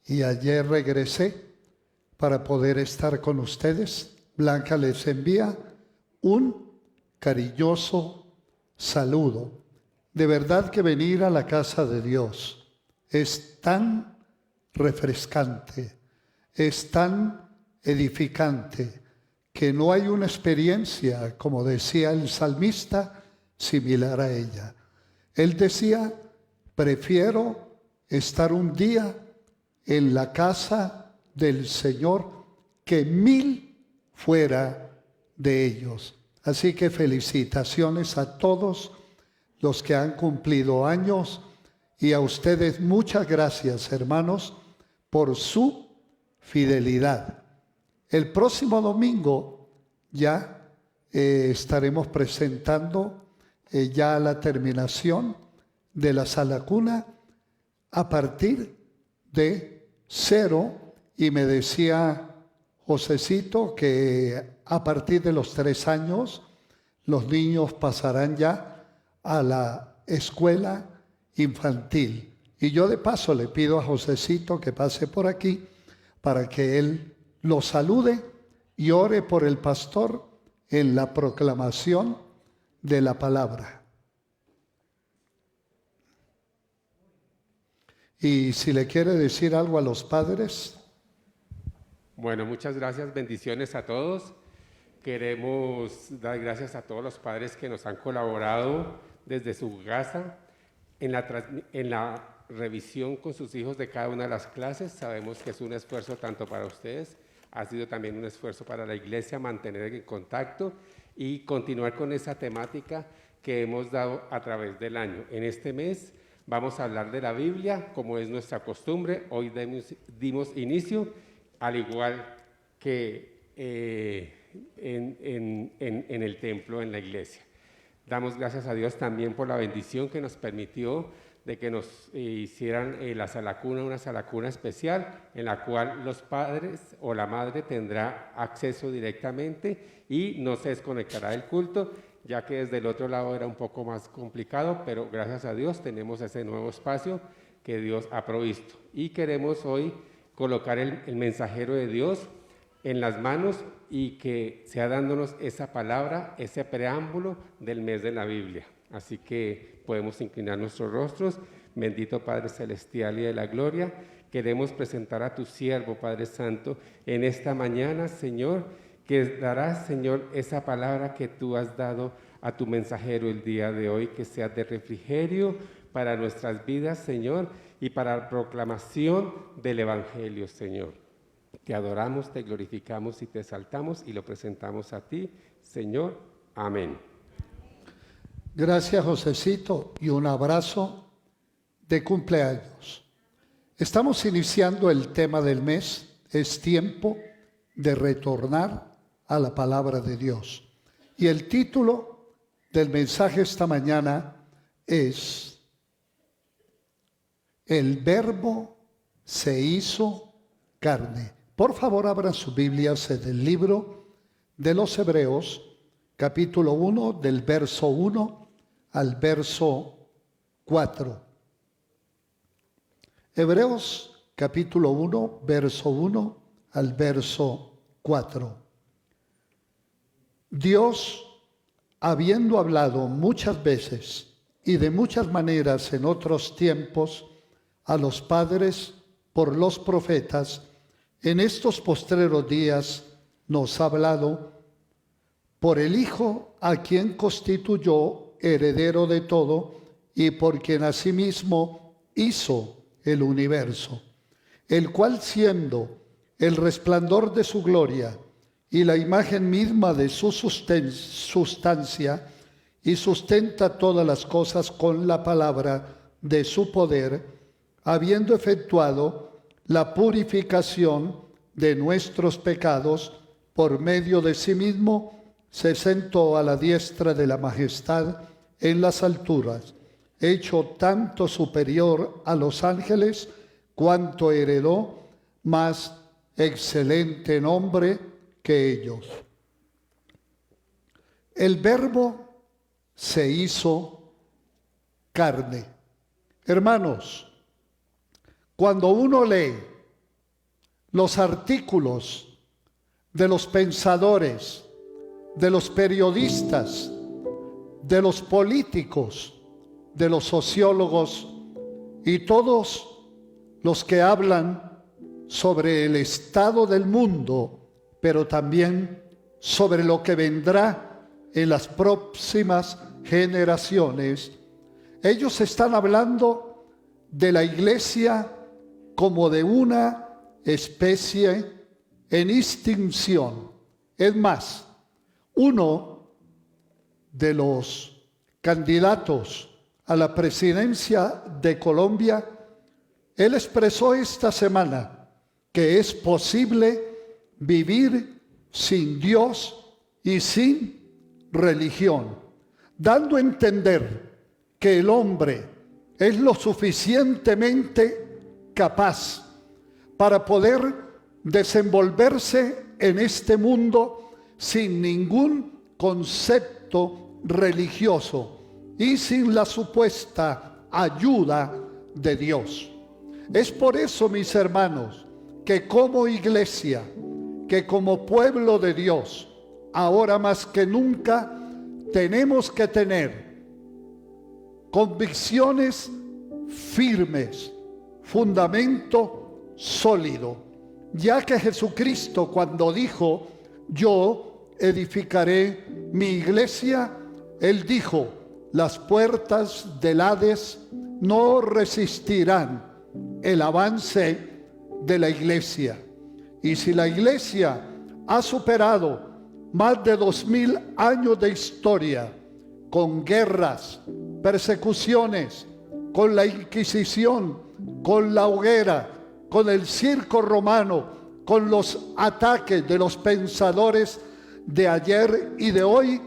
y ayer regresé para poder estar con ustedes. Blanca les envía un cariñoso saludo. De verdad que venir a la casa de Dios es tan refrescante, es tan edificante, que no hay una experiencia, como decía el salmista, similar a ella. Él decía, prefiero estar un día en la casa del Señor que 1000 fuera de ellos. Así que felicitaciones a todos los que han cumplido años y a ustedes muchas gracias, hermanos, por su fidelidad. El próximo domingo ya estaremos presentando ya la terminación de la sala cuna a partir de 0, y me decía Josecito que a partir de los 3 años los niños pasarán ya a la escuela infantil. Y yo de paso le pido a Josecito que pase por aquí para que él lo salude y ore por el pastor en la proclamación de la palabra. Y si le quiere decir algo a los padres. Bueno, muchas gracias, bendiciones a todos. Queremos dar gracias a todos los padres que nos han colaborado desde su casa en la revisión con sus hijos de cada una de las clases. Sabemos que es un esfuerzo tanto para ustedes, ha sido también un esfuerzo para la iglesia mantener en contacto y continuar con esa temática que hemos dado a través del año. En este mes vamos a hablar de la Biblia, como es nuestra costumbre. Hoy dimos inicio, al igual que en el templo, en la iglesia. Damos gracias a Dios también por la bendición que nos permitió de que nos hicieran la sala cuna, una sala cuna especial, en la cual los padres o la madre tendrá acceso directamente y no se desconectará del culto, ya que desde el otro lado era un poco más complicado, pero gracias a Dios tenemos ese nuevo espacio que Dios ha provisto. Y queremos hoy colocar el mensajero de Dios en las manos y que sea dándonos esa palabra, ese preámbulo del mes de la Biblia. Así que podemos inclinar nuestros rostros. Bendito Padre Celestial y de la Gloria, queremos presentar a tu siervo, Padre Santo, en esta mañana, Señor, que darás, Señor, esa palabra que tú has dado a tu mensajero el día de hoy, que sea de refrigerio para nuestras vidas, Señor, y para la proclamación del Evangelio, Señor. Te adoramos, te glorificamos y te exaltamos y lo presentamos a ti, Señor. Amén. Gracias, Josecito, y un abrazo de cumpleaños. Estamos iniciando el tema del mes. Es tiempo de retornar a la palabra de Dios. Y el título del mensaje esta mañana es: El Verbo se hizo carne. Por favor, abran sus Biblias en el libro de los Hebreos, capítulo 1, del verso 1 al verso 4. Hebreos, capítulo 1, verso 1 al verso 4. Dios, habiendo hablado muchas veces y de muchas maneras en otros tiempos a los padres por los profetas, en estos postreros días nos ha hablado por el Hijo, a quien constituyó heredero de todo y por quien asimismo hizo el universo, el cual, siendo el resplandor de su gloria y la imagen misma de su sustancia, y sustenta todas las cosas con la palabra de su poder, habiendo efectuado la purificación de nuestros pecados, por medio de sí mismo, se sentó a la diestra de la majestad en las alturas, hecho tanto superior a los ángeles, cuanto heredó más excelente nombre que ellos. El Verbo se hizo carne. Hermanos, cuando uno lee los artículos de los pensadores, de los periodistas, de los políticos, de los sociólogos y todos los que hablan sobre el estado del mundo, pero también sobre lo que vendrá en las próximas generaciones, ellos están hablando de la iglesia como de una especie en extinción. Es más, uno de los candidatos a la presidencia de Colombia, él expresó esta semana que es posible vivir sin Dios y sin religión, dando a entender que el hombre es lo suficientemente capaz para poder desenvolverse en este mundo sin ningún concepto religioso y sin la supuesta ayuda de Dios. Es por eso, mis hermanos, que como iglesia, que como pueblo de Dios, ahora más que nunca tenemos que tener convicciones firmes, fundamento sólido, ya que Jesucristo, cuando dijo: yo edificaré mi iglesia, Él dijo: las puertas del Hades no resistirán el avance de la iglesia. Y si la iglesia ha superado más de 2000 años de historia, con guerras, persecuciones, con la Inquisición, con la hoguera, con el circo romano, con los ataques de los pensadores de ayer y de hoy,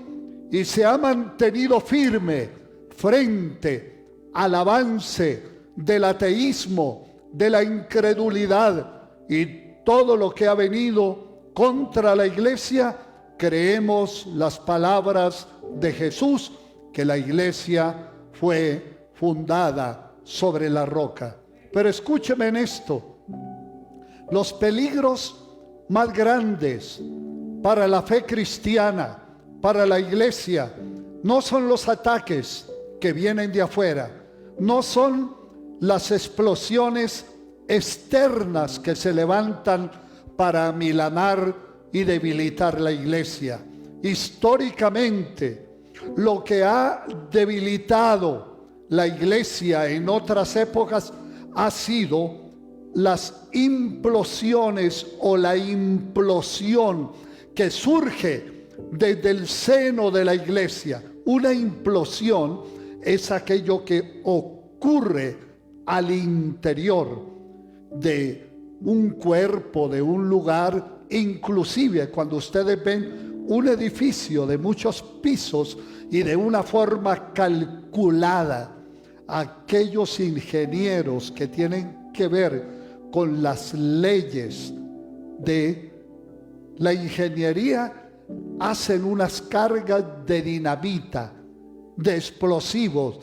y se ha mantenido firme frente al avance del ateísmo, de la incredulidad y todo lo que ha venido contra la iglesia, creemos las palabras de Jesús, que la iglesia fue fundada sobre la roca. Pero escúcheme en esto: los peligros más grandes para la fe cristiana, para la iglesia, no son los ataques que vienen de afuera, no son las explosiones externas que se levantan para amilanar y debilitar la iglesia. Históricamente, lo que ha debilitado la iglesia en otras épocas ha sido las implosiones o la implosión que surge desde el seno de la iglesia. Una implosión es aquello que ocurre al interior de un cuerpo, de un lugar, inclusive cuando ustedes ven un edificio de muchos pisos y de una forma calculada, aquellos ingenieros que tienen que ver con las leyes de la ingeniería hacen unas cargas de dinamita, de explosivos,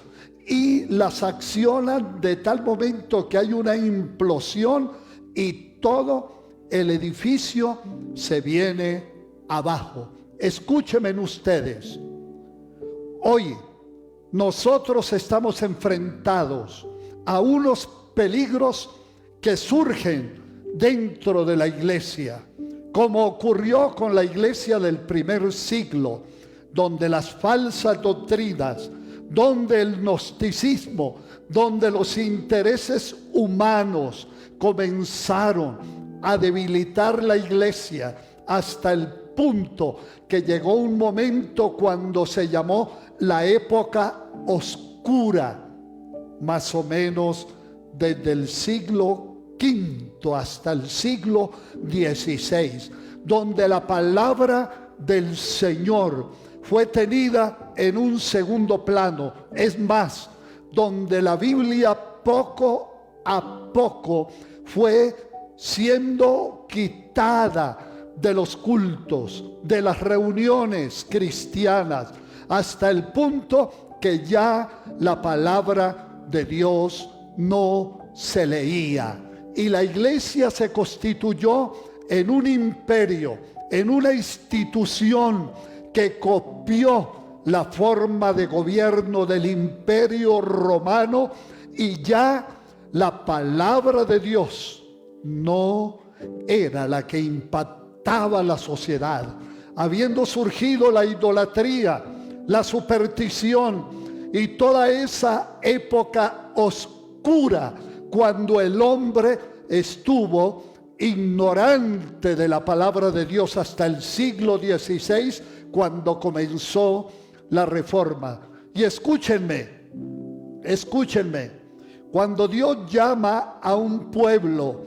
y las accionan de tal momento que hay una implosión y todo el edificio se viene abajo. Escúchenme ustedes, hoy nosotros estamos enfrentados a unos peligros que surgen dentro de la iglesia, como ocurrió con la iglesia del primer siglo, donde las falsas doctrinas, donde el gnosticismo, donde los intereses humanos comenzaron a debilitar la iglesia hasta el punto que llegó un momento cuando se llamó la época oscura, más o menos desde el siglo V hasta el siglo XVI, donde la palabra del Señor fue tenida en un segundo plano. Es más, donde la Biblia poco a poco fue siendo quitada de los cultos, de las reuniones cristianas, hasta el punto que ya la palabra de Dios no se leía. Y la iglesia se constituyó en un imperio, en una institución que copió la forma de gobierno del imperio romano, y ya la palabra de Dios no era la que impactaba la sociedad, habiendo surgido la idolatría, la superstición y toda esa época oscura cuando el hombre estuvo ignorante de la palabra de Dios hasta el siglo XVI, cuando comenzó la reforma. Y escúchenme, cuando Dios llama a un pueblo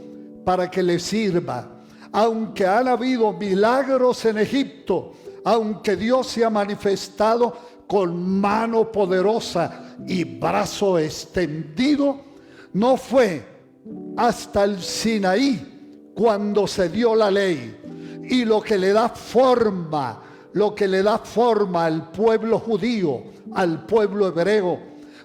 para que le sirva, aunque han habido milagros en Egipto, aunque Dios se ha manifestado con mano poderosa y brazo extendido, no fue hasta el Sinaí cuando se dio la ley. Y lo que le da forma al pueblo judío, al pueblo hebreo,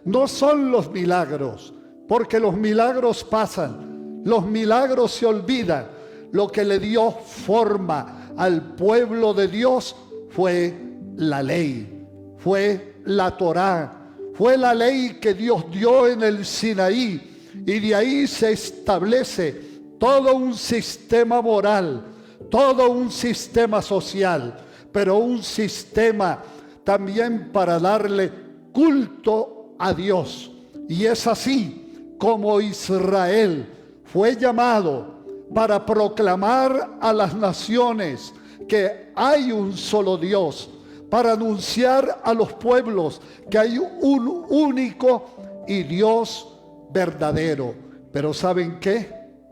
no son los milagros, porque los milagros pasan, los milagros se olvidan. Lo que le dio forma al pueblo de Dios fue la ley, fue la Torá, fue la ley que Dios dio en el Sinaí, y de ahí se establece todo un sistema moral, todo un sistema social, pero un sistema también para darle culto a Dios. Y es así como Israel fue llamado para proclamar a las naciones que hay un solo Dios, para anunciar a los pueblos que hay un único y Dios verdadero. Pero ¿saben qué?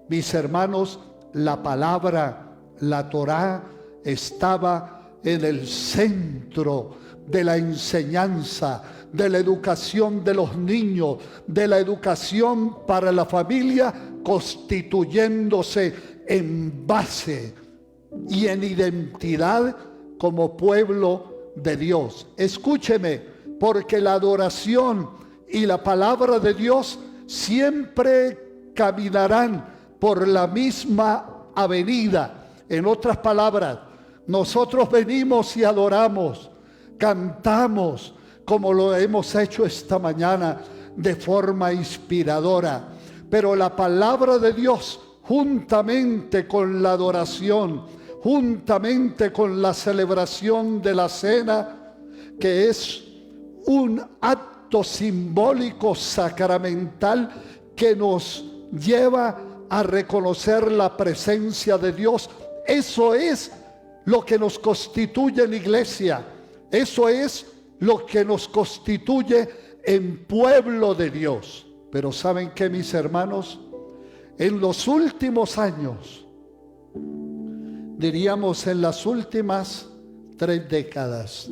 Mis hermanos, la palabra, la Torá, estaba en el centro de la enseñanza, de la educación de los niños, de la educación para la familia, constituyéndose en base y en identidad como pueblo de Dios. Escúcheme, porque la adoración y la palabra de Dios siempre caminarán por la misma avenida. En otras palabras, nosotros venimos y adoramos, cantamos, como lo hemos hecho esta mañana de forma inspiradora. Pero la palabra de Dios, juntamente con la adoración, juntamente con la celebración de la cena, que es un acto simbólico sacramental que nos lleva a reconocer la presencia de Dios. Eso es lo que nos constituye en iglesia. Eso es lo que nos constituye en pueblo de Dios. Pero ¿saben qué, mis hermanos? En los últimos años, diríamos en las últimas 3 décadas,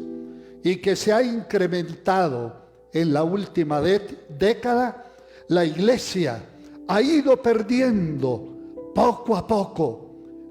y que se ha incrementado en la última década, la iglesia ha ido perdiendo poco a poco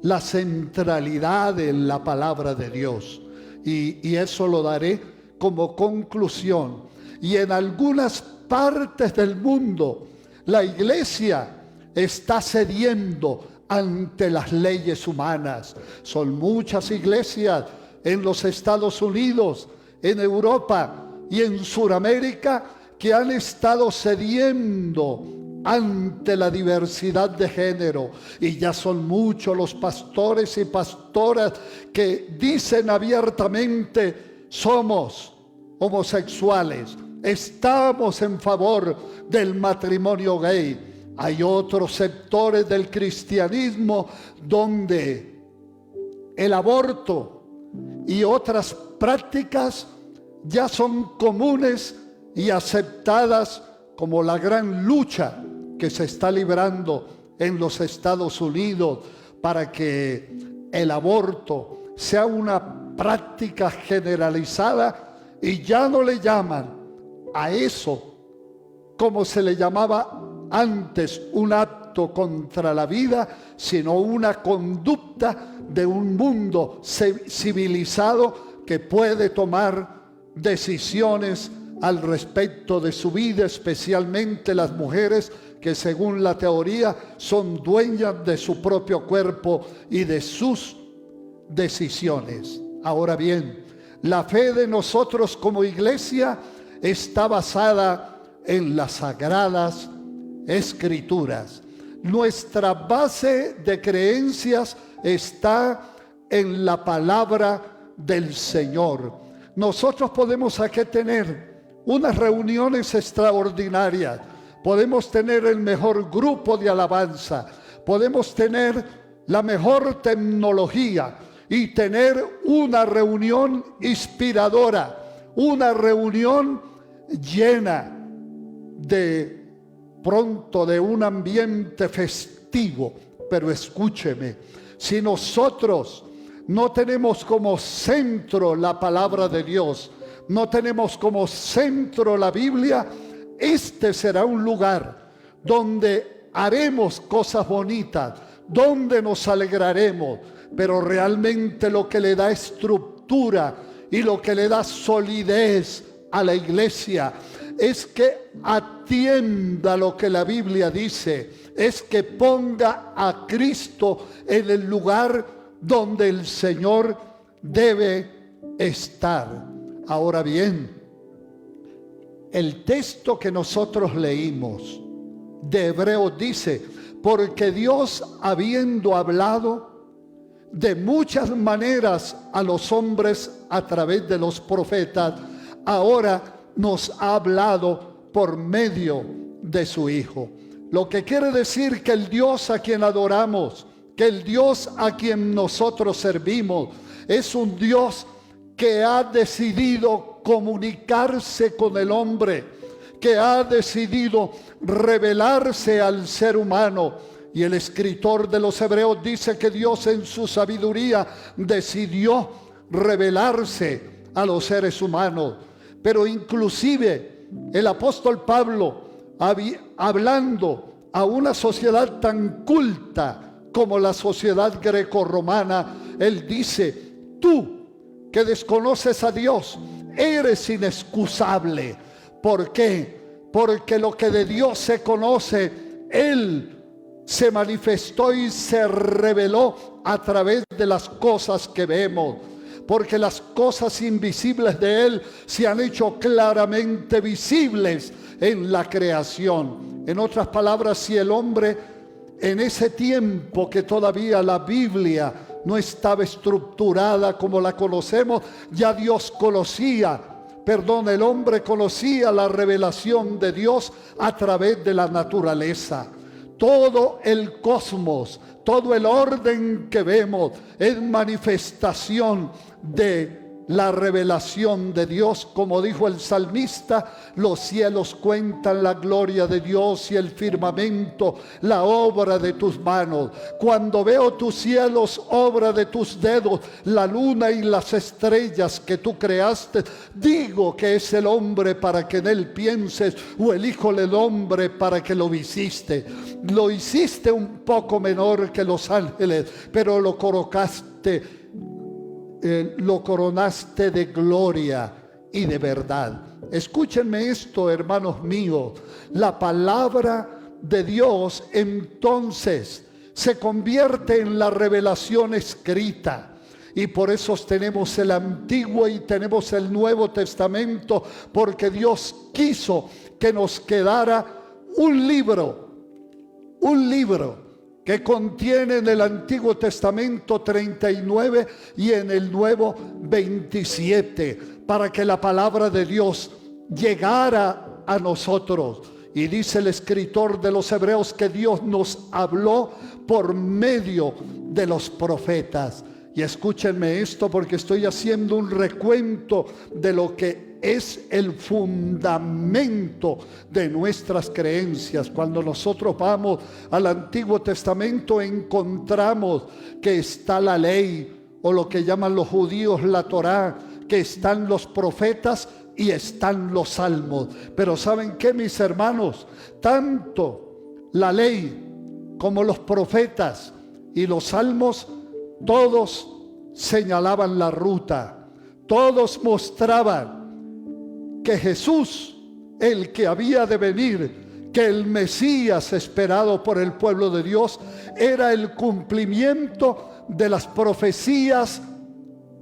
la centralidad en la palabra de Dios. Y eso lo daré como conclusión. Y en algunas partes del mundo, la iglesia está cediendo ante las leyes humanas. Son muchas iglesias en los Estados Unidos, en Europa y en Sudamérica que han estado cediendo ante la diversidad de género, y ya son muchos los pastores y pastoras que dicen abiertamente: somos homosexuales, estamos en favor del matrimonio gay. Hay otros sectores del cristianismo donde el aborto y otras prácticas ya son comunes y aceptadas, como la gran lucha que se está librando en los Estados Unidos para que el aborto sea una práctica generalizada, y ya no le llaman a eso como se le llamaba antes, un acto contra la vida, sino una conducta de un mundo civilizado que puede tomar decisiones al respecto de su vida, especialmente las mujeres que, según la teoría, son dueñas de su propio cuerpo y de sus decisiones. Ahora bien, la fe de nosotros como iglesia está basada en las sagradas escrituras. Nuestra base de creencias está en la palabra del Señor. Nosotros podemos aquí tener unas reuniones extraordinarias, podemos tener el mejor grupo de alabanza, podemos tener la mejor tecnología y tener una reunión inspiradora, una reunión llena de pronto de un ambiente festivo. Pero escúcheme, si nosotros no tenemos como centro la palabra de Dios, no tenemos como centro la Biblia, este será un lugar donde haremos cosas bonitas, donde nos alegraremos, pero realmente lo que le da estructura y lo que le da solidez a la iglesia es que atienda lo que la Biblia dice, es que ponga a Cristo en el lugar donde el Señor debe estar. Ahora bien, el texto que nosotros leímos de Hebreos dice: porque Dios, habiendo hablado de muchas maneras a los hombres a través de los profetas, ahora nos ha hablado por medio de su Hijo. Lo que quiere decir que el Dios a quien adoramos, que el Dios a quien nosotros servimos, es un Dios que ha decidido comunicarse con el hombre, que ha decidido revelarse al ser humano. Y el escritor de los Hebreos dice que Dios en su sabiduría decidió revelarse a los seres humanos. Pero inclusive el apóstol Pablo, hablando a una sociedad tan culta como la sociedad grecorromana, él dice: tú que desconoces a Dios, eres inexcusable. ¿Por qué? Porque lo que de Dios se conoce, Él se manifestó y se reveló a través de las cosas que vemos. Porque las cosas invisibles de Él se han hecho claramente visibles en la creación. En otras palabras, si el hombre, en ese tiempo que todavía la Biblia no estaba estructurada como la conocemos, ya Dios el hombre conocía la revelación de Dios a través de la naturaleza. Todo el cosmos, todo el orden que vemos es manifestación de la revelación de Dios. Como dijo el salmista, los cielos cuentan la gloria de Dios y el firmamento la obra de tus manos. Cuando veo tus cielos, obra de tus dedos, la luna y las estrellas que tú creaste, digo que es el hombre para que en él pienses, o el hijo del hombre para que lo visiste. Lo hiciste un poco menor que los ángeles, pero lo coronaste de gloria y de verdad. Escúchenme esto, hermanos míos. La palabra de Dios entonces se convierte en la revelación escrita. Y por eso tenemos el Antiguo y tenemos el Nuevo Testamento, porque Dios quiso que nos quedara un libro que contiene en el Antiguo Testamento 39 y en el Nuevo 27, para que la palabra de Dios llegara a nosotros. Y dice el escritor de los Hebreos que Dios nos habló por medio de los profetas. Y escúchenme esto, porque estoy haciendo un recuento de lo que es el fundamento de nuestras creencias. Cuando nosotros vamos al Antiguo Testamento, encontramos que está la ley, o lo que llaman los judíos la Torá, que están los profetas y están los salmos. Pero ¿saben qué, mis hermanos? Tanto la ley como los profetas y los salmos, todos señalaban la ruta, todos mostraban que Jesús, el que había de venir, que el Mesías esperado por el pueblo de Dios, era el cumplimiento de las profecías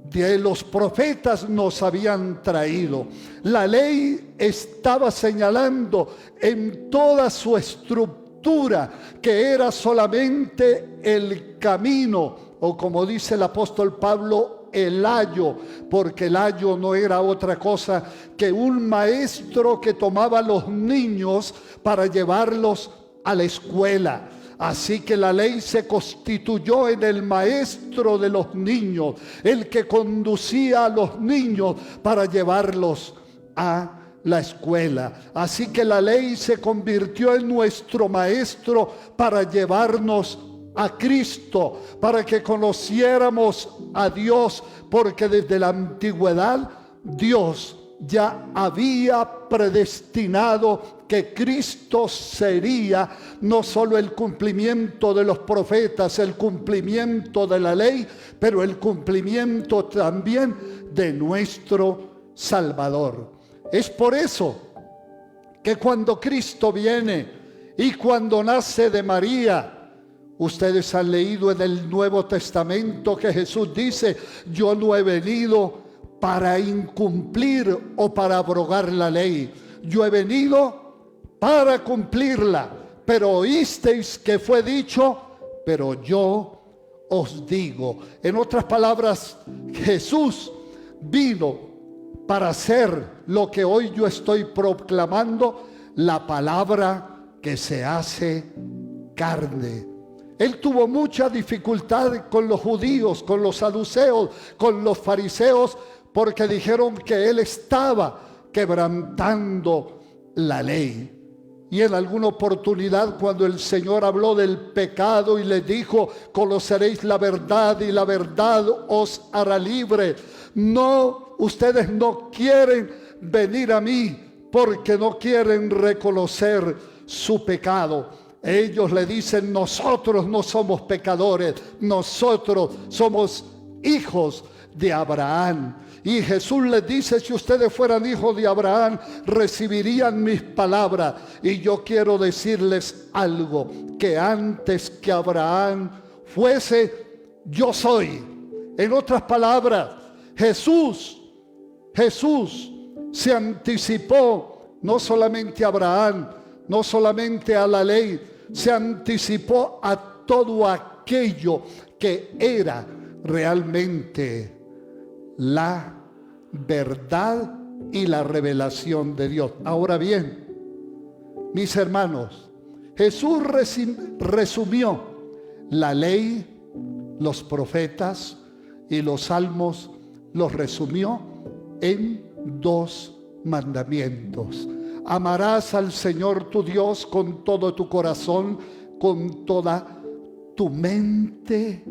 que los profetas nos habían traído. La ley estaba señalando en toda su estructura que era solamente el camino, o como dice el apóstol Pablo, el ayo, porque el ayo no era otra cosa que un maestro que tomaba a los niños para llevarlos a la escuela. Así que la ley se constituyó en el maestro de los niños, el que conducía a los niños para llevarlos a la escuela. Así que la ley se convirtió en nuestro maestro para llevarnos a Cristo, para que conociéramos a Dios, porque desde la antigüedad Dios ya había predestinado que Cristo sería no solo el cumplimiento de los profetas, el cumplimiento de la ley, pero el cumplimiento también de nuestro Salvador. Es por eso que cuando Cristo viene y cuando nace de María, ustedes han leído en el Nuevo Testamento que Jesús dice: yo no he venido para incumplir o para abrogar la ley, yo he venido para cumplirla. Pero oísteis que fue dicho, pero yo os digo. En otras palabras, Jesús vino para hacer lo que hoy yo estoy proclamando, la palabra que se hace carne. Él tuvo mucha dificultad con los judíos, con los saduceos, con los fariseos, porque dijeron que él estaba quebrantando la ley. Y en alguna oportunidad, cuando el Señor habló del pecado y les dijo: conoceréis la verdad y la verdad os hará libre. No, ustedes no quieren venir a mí porque no quieren reconocer su pecado. Ellos le dicen: nosotros no somos pecadores, nosotros somos hijos de Abraham. Y Jesús les dice: si ustedes fueran hijos de Abraham, recibirían mis palabras. Y yo quiero decirles algo, que antes que Abraham fuese, yo soy. En otras palabras, Jesús se anticipó no solamente a Abraham, no solamente a la ley, se anticipó a todo aquello que era realmente la verdad y la revelación de Dios. Ahora bien, mis hermanos, Jesús resumió la ley, los profetas y los salmos los resumió en 2 mandamientos. Amarás al Señor tu Dios con todo tu corazón, con toda tu mente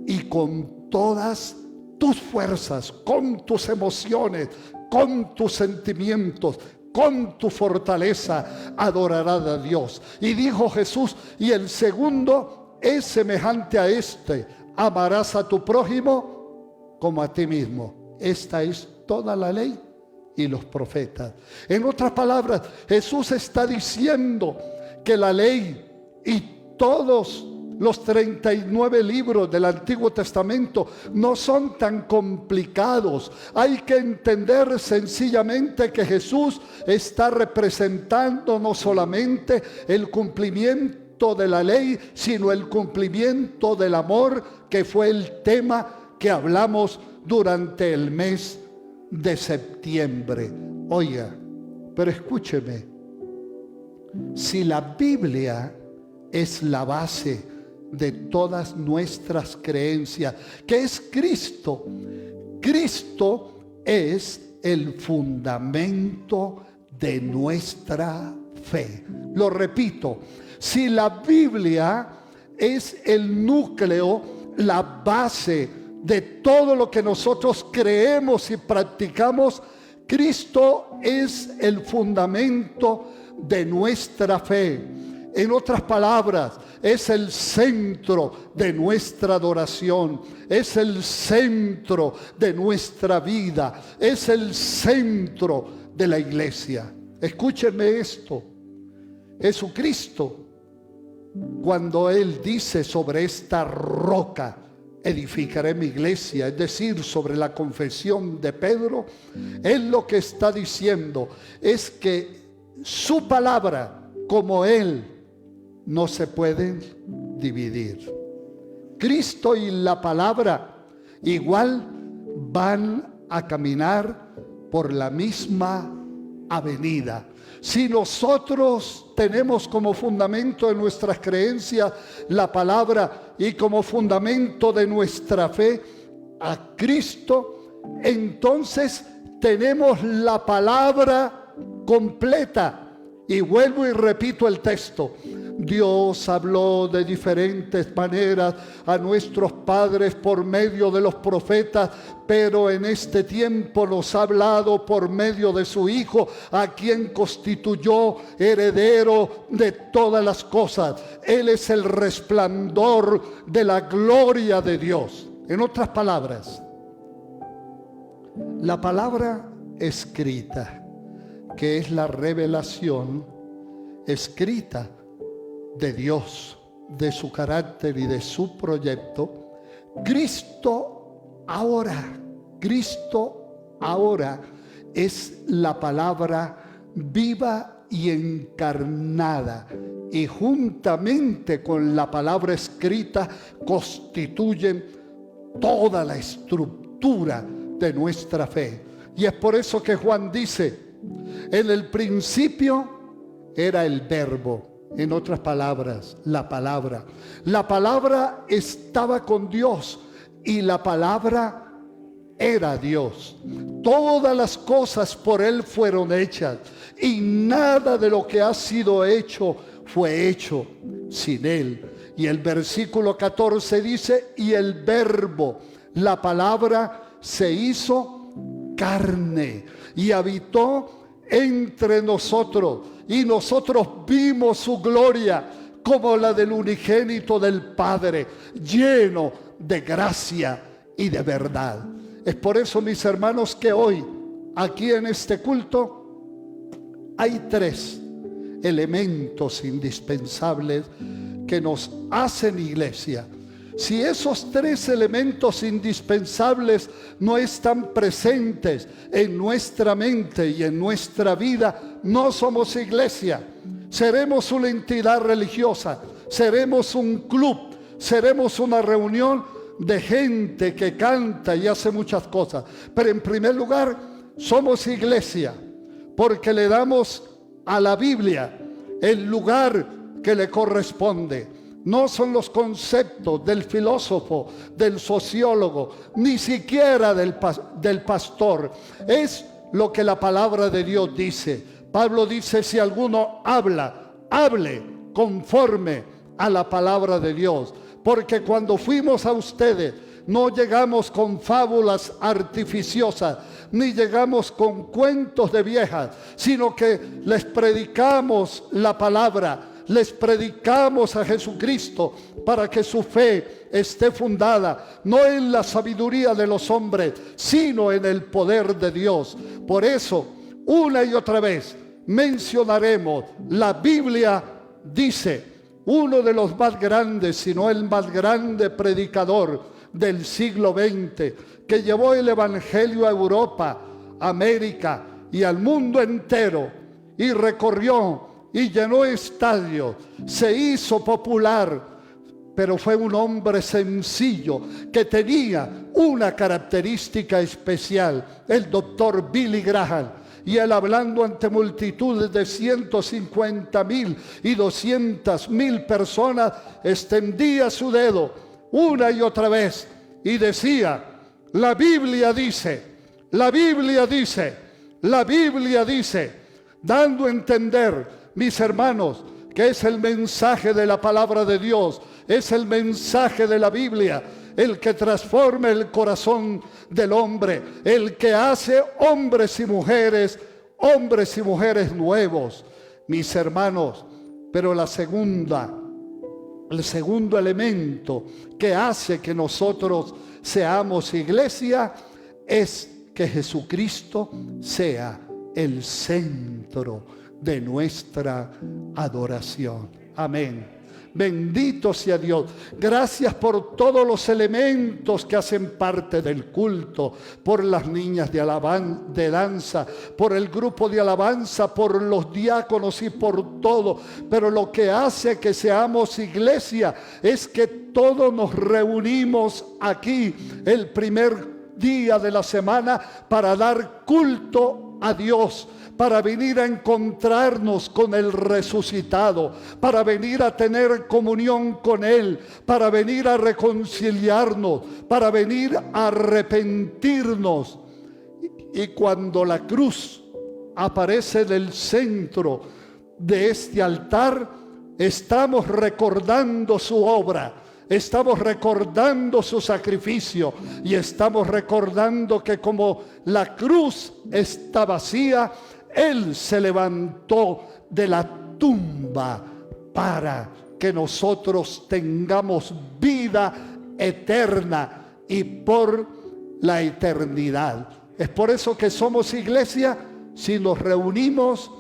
y con todas tus fuerzas, con tus emociones, con tus sentimientos, con tu fortaleza adorarás a Dios. Y dijo Jesús, y el segundo es semejante a este: amarás a tu prójimo como a ti mismo. Esta es toda la ley y los profetas. En otras palabras, Jesús está diciendo que la ley y todos los 39 libros del Antiguo Testamento no son tan complicados. Hay que entender sencillamente que Jesús está representando no solamente el cumplimiento de la ley, sino el cumplimiento del amor, que fue el tema que hablamos durante el mes de septiembre. Oiga, pero escúcheme, si la Biblia es la base de todas nuestras creencias, que es Cristo, Cristo es el fundamento de nuestra fe. Lo repito, si la Biblia es el núcleo, la base de todo lo que nosotros creemos y practicamos, Cristo es el fundamento de nuestra fe. En otras palabras, es el centro de nuestra adoración, es el centro de nuestra vida, es el centro de la iglesia. Escúchenme esto: Jesucristo, cuando Él dice sobre esta roca edificaré mi iglesia, es decir, sobre la confesión de Pedro, Él lo que está diciendo es que su palabra, como Él, no se pueden dividir. Cristo y la palabra igual van a caminar por la misma avenida. Si nosotros tenemos como fundamento de nuestras creencias la palabra y como fundamento de nuestra fe a Cristo, entonces tenemos la palabra completa. Y vuelvo y repito el texto: Dios habló de diferentes maneras a nuestros padres por medio de los profetas, pero en este tiempo nos ha hablado por medio de su Hijo, a quien constituyó heredero de todas las cosas. Él es el resplandor de la gloria de Dios. En otras palabras, la palabra escrita, que es la revelación escrita de Dios, de su carácter y de su proyecto, Cristo ahora es la palabra viva y encarnada, y juntamente con la palabra escrita constituyen toda la estructura de nuestra fe. Y es por eso que Juan dice: en el principio era el Verbo. En otras palabras, la palabra. La palabra estaba con Dios y la palabra era Dios. Todas las cosas por Él fueron hechas y nada de lo que ha sido hecho fue hecho sin Él. Y el versículo 14 dice: y el Verbo, la palabra, se hizo carne y habitó entre nosotros, y nosotros vimos su gloria como la del unigénito del Padre, lleno de gracia y de verdad. Es por eso, mis hermanos, que hoy aquí en este culto hay 3 elementos indispensables que nos hacen iglesia. Si esos 3 elementos indispensables no están presentes en nuestra mente y en nuestra vida, no somos iglesia. Seremos una entidad religiosa, seremos un club, seremos una reunión de gente que canta y hace muchas cosas. Pero en primer lugar, somos iglesia porque le damos a la Biblia el lugar que le corresponde. no son los conceptos del filósofo, del sociólogo, ni siquiera del pastor. Es lo que la palabra de Dios dice. Pablo dice, si alguno habla, hable conforme a la palabra de Dios. Porque cuando fuimos a ustedes, no llegamos con fábulas artificiosas, ni llegamos con cuentos de viejas, sino que les predicamos la palabra, les predicamos a Jesucristo para que su fe esté fundada, no en la sabiduría de los hombres, sino en el poder de Dios. Por eso, una y otra vez, mencionaremos, la Biblia dice, uno de los más grandes, si no el más grande predicador del siglo XX, que llevó el evangelio a Europa, América y al mundo entero, y recorrió y llenó estadios, se hizo popular, pero fue un hombre sencillo que tenía una característica especial, el doctor Billy Graham. Y él, hablando ante multitudes de 150,000 y 200,000 personas, extendía su dedo una y otra vez y decía, la Biblia dice, la Biblia dice, la Biblia dice, dando a entender, mis hermanos, que es el mensaje de la palabra de Dios, es el mensaje de la Biblia, el que transforma el corazón del hombre, el que hace hombres y mujeres nuevos, mis hermanos. Pero el segundo elemento que hace que nosotros seamos iglesia es que Jesucristo sea el centro de nuestra adoración. Amén. Bendito sea Dios. Gracias por todos los elementos que hacen parte del culto, por las niñas de danza, por el grupo de alabanza, por los diáconos y por todo. Pero lo que hace que seamos iglesia es que todos nos reunimos aquí el primer día de la semana para dar culto a Dios, para venir a encontrarnos con el resucitado, para venir a tener comunión con Él, para venir a reconciliarnos, para venir a arrepentirnos. Y cuando la cruz aparece en el centro de este altar, estamos recordando su obra, estamos recordando su sacrificio y estamos recordando que como la cruz está vacía, Él se levantó de la tumba para que nosotros tengamos vida eterna y por la eternidad. Es por eso que somos iglesia, si nos reunimos,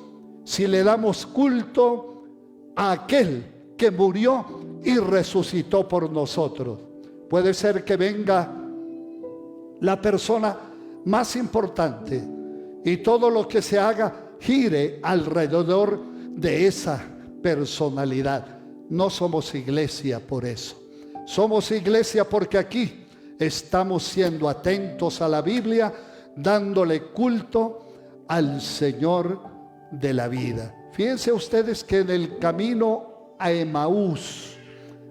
si le damos culto a aquel que murió y resucitó por nosotros. Puede ser que venga la persona más importante y todo lo que se haga gire alrededor de esa personalidad. No somos iglesia por eso. Somos iglesia porque aquí estamos siendo atentos a la Biblia, dándole culto al Señor de la vida. Fíjense ustedes que en el camino a Emaús,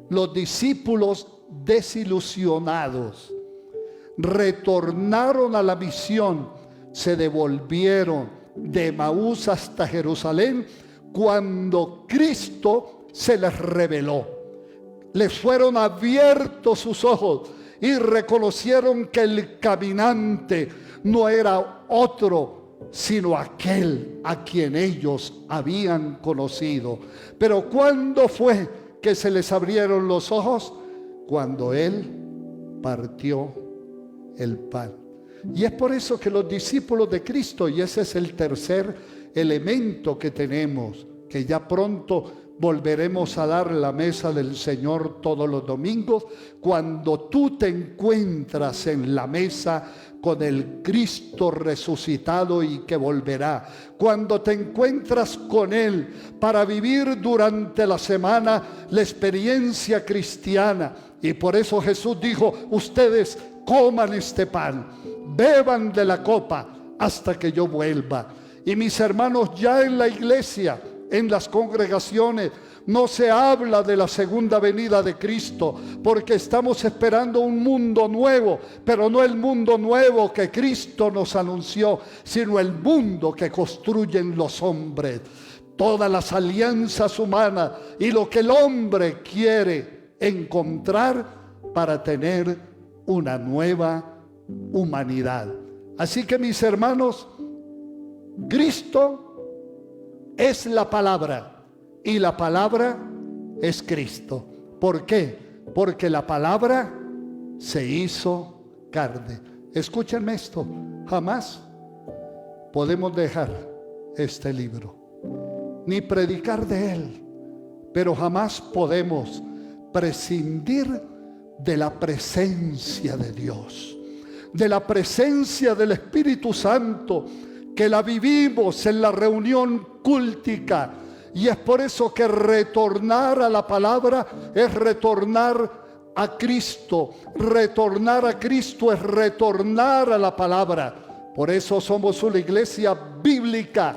los discípulos desilusionados retornaron a la misión, se devolvieron de Emaús hasta Jerusalén cuando Cristo se les reveló. Les fueron abiertos sus ojos y reconocieron que el caminante no era otro sino aquel a quien ellos habían conocido. Pero ¿cuándo fue que se les abrieron los ojos? Cuando Él partió el pan. Y es por eso que los discípulos de Cristo, y ese es el tercer elemento que tenemos, que ya pronto volveremos a dar la mesa del Señor todos los domingos, cuando tú te encuentras en la mesa con el Cristo resucitado y que volverá, cuando te encuentras con Él para vivir durante la semana la experiencia cristiana. Y por eso Jesús dijo: ustedes coman este pan, beban de la copa hasta que yo vuelva. Y mis hermanos, ya en la iglesia, en las congregaciones, no se habla de la segunda venida de Cristo, porque estamos esperando un mundo nuevo, pero no el mundo nuevo que Cristo nos anunció, sino el mundo que construyen los hombres. Todas las alianzas humanas y lo que el hombre quiere encontrar para tener una nueva humanidad. Así que, mis hermanos, Cristo es la palabra y la palabra es Cristo. ¿Por qué? Porque la palabra se hizo carne. Escúchenme esto, jamás podemos dejar este libro, ni predicar de él, pero jamás podemos prescindir de la presencia de Dios, de la presencia del Espíritu Santo, que la vivimos en la reunión cúltica. Y es por eso que retornar a la palabra es retornar a Cristo. Retornar a Cristo es retornar a la palabra. Por eso somos una iglesia bíblica,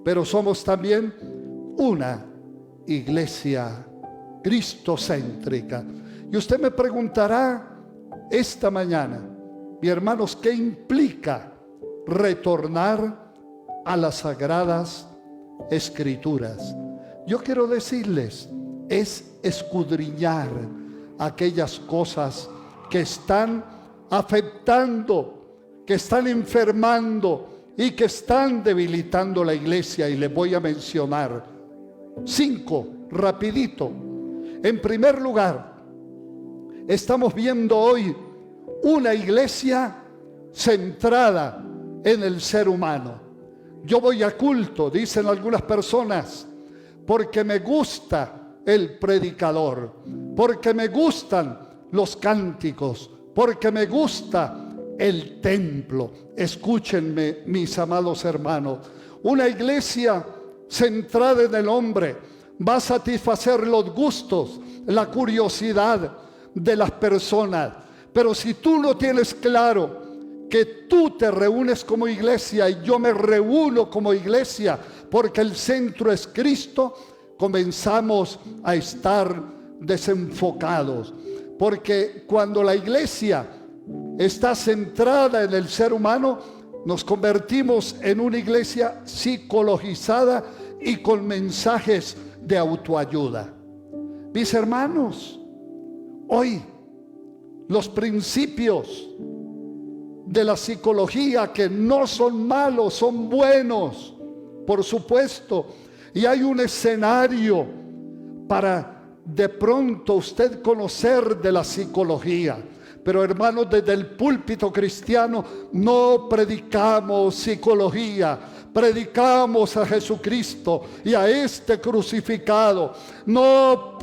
pero somos también una iglesia cristocéntrica. Y usted me preguntará esta mañana, mis hermanos, ¿qué implica retornar a las sagradas escrituras? Yo quiero decirles, es escudriñar aquellas cosas que están afectando, que están enfermando y que están debilitando la iglesia. Y les voy a mencionar 5 rapidito. En primer lugar, estamos viendo hoy una iglesia centrada en el ser humano. Yo voy a culto, dicen algunas personas, porque me gusta el predicador, porque me gustan los cánticos, porque me gusta el templo. Escúchenme, mis amados hermanos, una iglesia centrada en el hombre va a satisfacer los gustos, la curiosidad de las personas. Pero si tú no tienes claro que tú te reúnes como iglesia y yo me reúno como iglesia porque el centro es Cristo, comenzamos a estar desenfocados. Porque cuando la iglesia está centrada en el ser humano, nos convertimos en una iglesia psicologizada y con mensajes de autoayuda. Mis hermanos, hoy los principios de la psicología, que no son malos, son buenos, por supuesto, y hay un escenario para de pronto usted conocer de la psicología. Pero hermanos, desde el púlpito cristiano no predicamos psicología, predicamos a Jesucristo y a este crucificado. No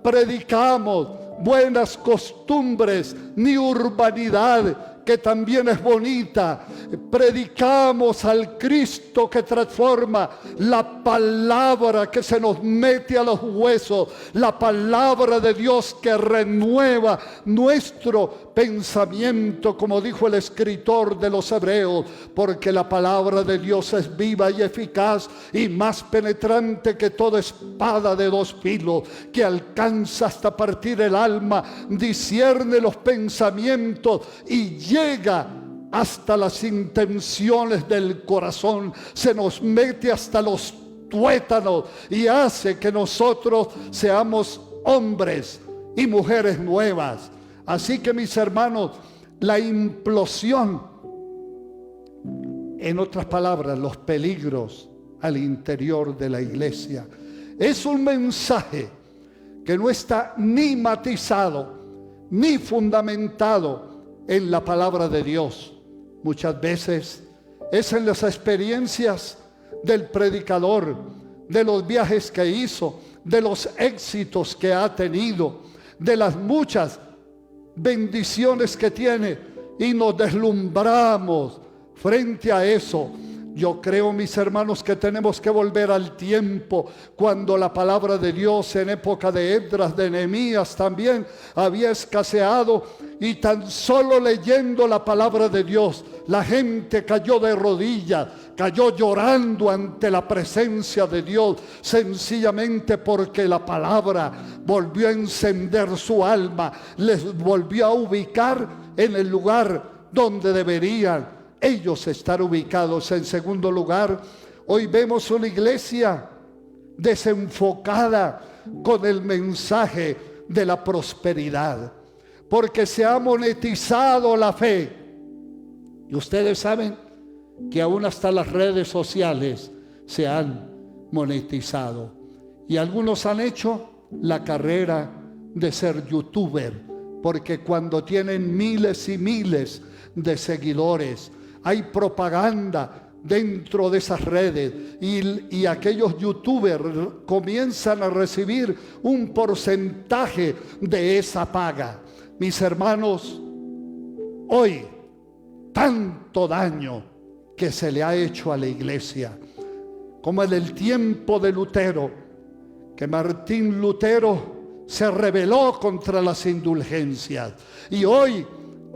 predicamos buenas costumbres ni urbanidad, que también es bonita. Predicamos al Cristo que transforma, la palabra que se nos mete a los huesos, la palabra de Dios que renueva nuestro pensamiento, como dijo el escritor de los Hebreos, porque la palabra de Dios es viva y eficaz y más penetrante que toda espada de 2 filos, que alcanza hasta partir el alma, discierne los pensamientos y llega hasta las intenciones del corazón, se nos mete hasta los tuétanos y hace que nosotros seamos hombres y mujeres nuevas. Así que, mis hermanos, la implosión, en otras palabras, los peligros al interior de la iglesia, es un mensaje que no está ni matizado ni fundamentado en la palabra de Dios. Muchas veces es en las experiencias del predicador, de los viajes que hizo, de los éxitos que ha tenido, de las muchas bendiciones que tiene, y nos deslumbramos frente a eso. Yo creo, mis hermanos, que tenemos que volver al tiempo cuando la palabra de Dios en época de Esdras, de Nehemías también había escaseado, y tan solo leyendo la palabra de Dios, la gente cayó de rodillas, cayó llorando ante la presencia de Dios, sencillamente porque la palabra volvió a encender su alma, les volvió a ubicar en el lugar donde deberían ellos estar ubicados. En segundo lugar, hoy vemos una iglesia desenfocada con el mensaje de la prosperidad, porque se ha monetizado la fe. Y ustedes saben que aún hasta las redes sociales se han monetizado, y algunos han hecho la carrera de ser youtuber, porque cuando tienen miles y miles de seguidores, hay propaganda dentro de esas redes, y aquellos youtubers comienzan a recibir un porcentaje de esa paga. Mis hermanos, hoy tanto daño que se le ha hecho a la iglesia, como en el tiempo de Lutero, que Martín Lutero se rebeló contra las indulgencias, y hoy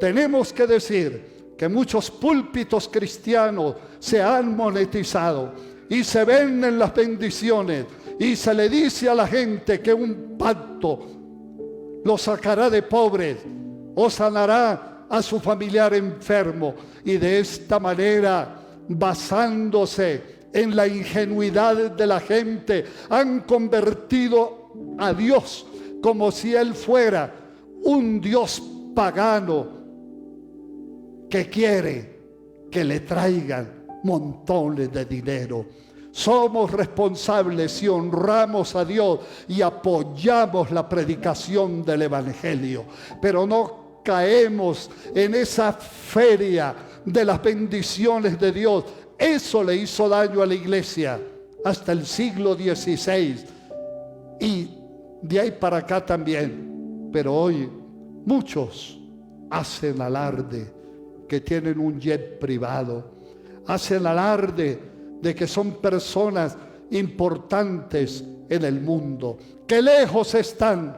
tenemos que decir que muchos púlpitos cristianos se han monetizado y se ven en las bendiciones, y se le dice a la gente que un pacto lo sacará de pobres o sanará a su familiar enfermo, y de esta manera, basándose en la ingenuidad de la gente, han convertido a Dios como si Él fuera un Dios pagano que quiere que le traigan montones de dinero. Somos responsables si honramos a Dios y apoyamos la predicación del Evangelio, pero no caemos en esa feria de las bendiciones de Dios. Eso le hizo daño a la iglesia hasta el siglo XVI, y de ahí para acá también. Pero hoy muchos hacen alarde que tienen un jet privado, hacen alarde de que son personas importantes en el mundo, que lejos están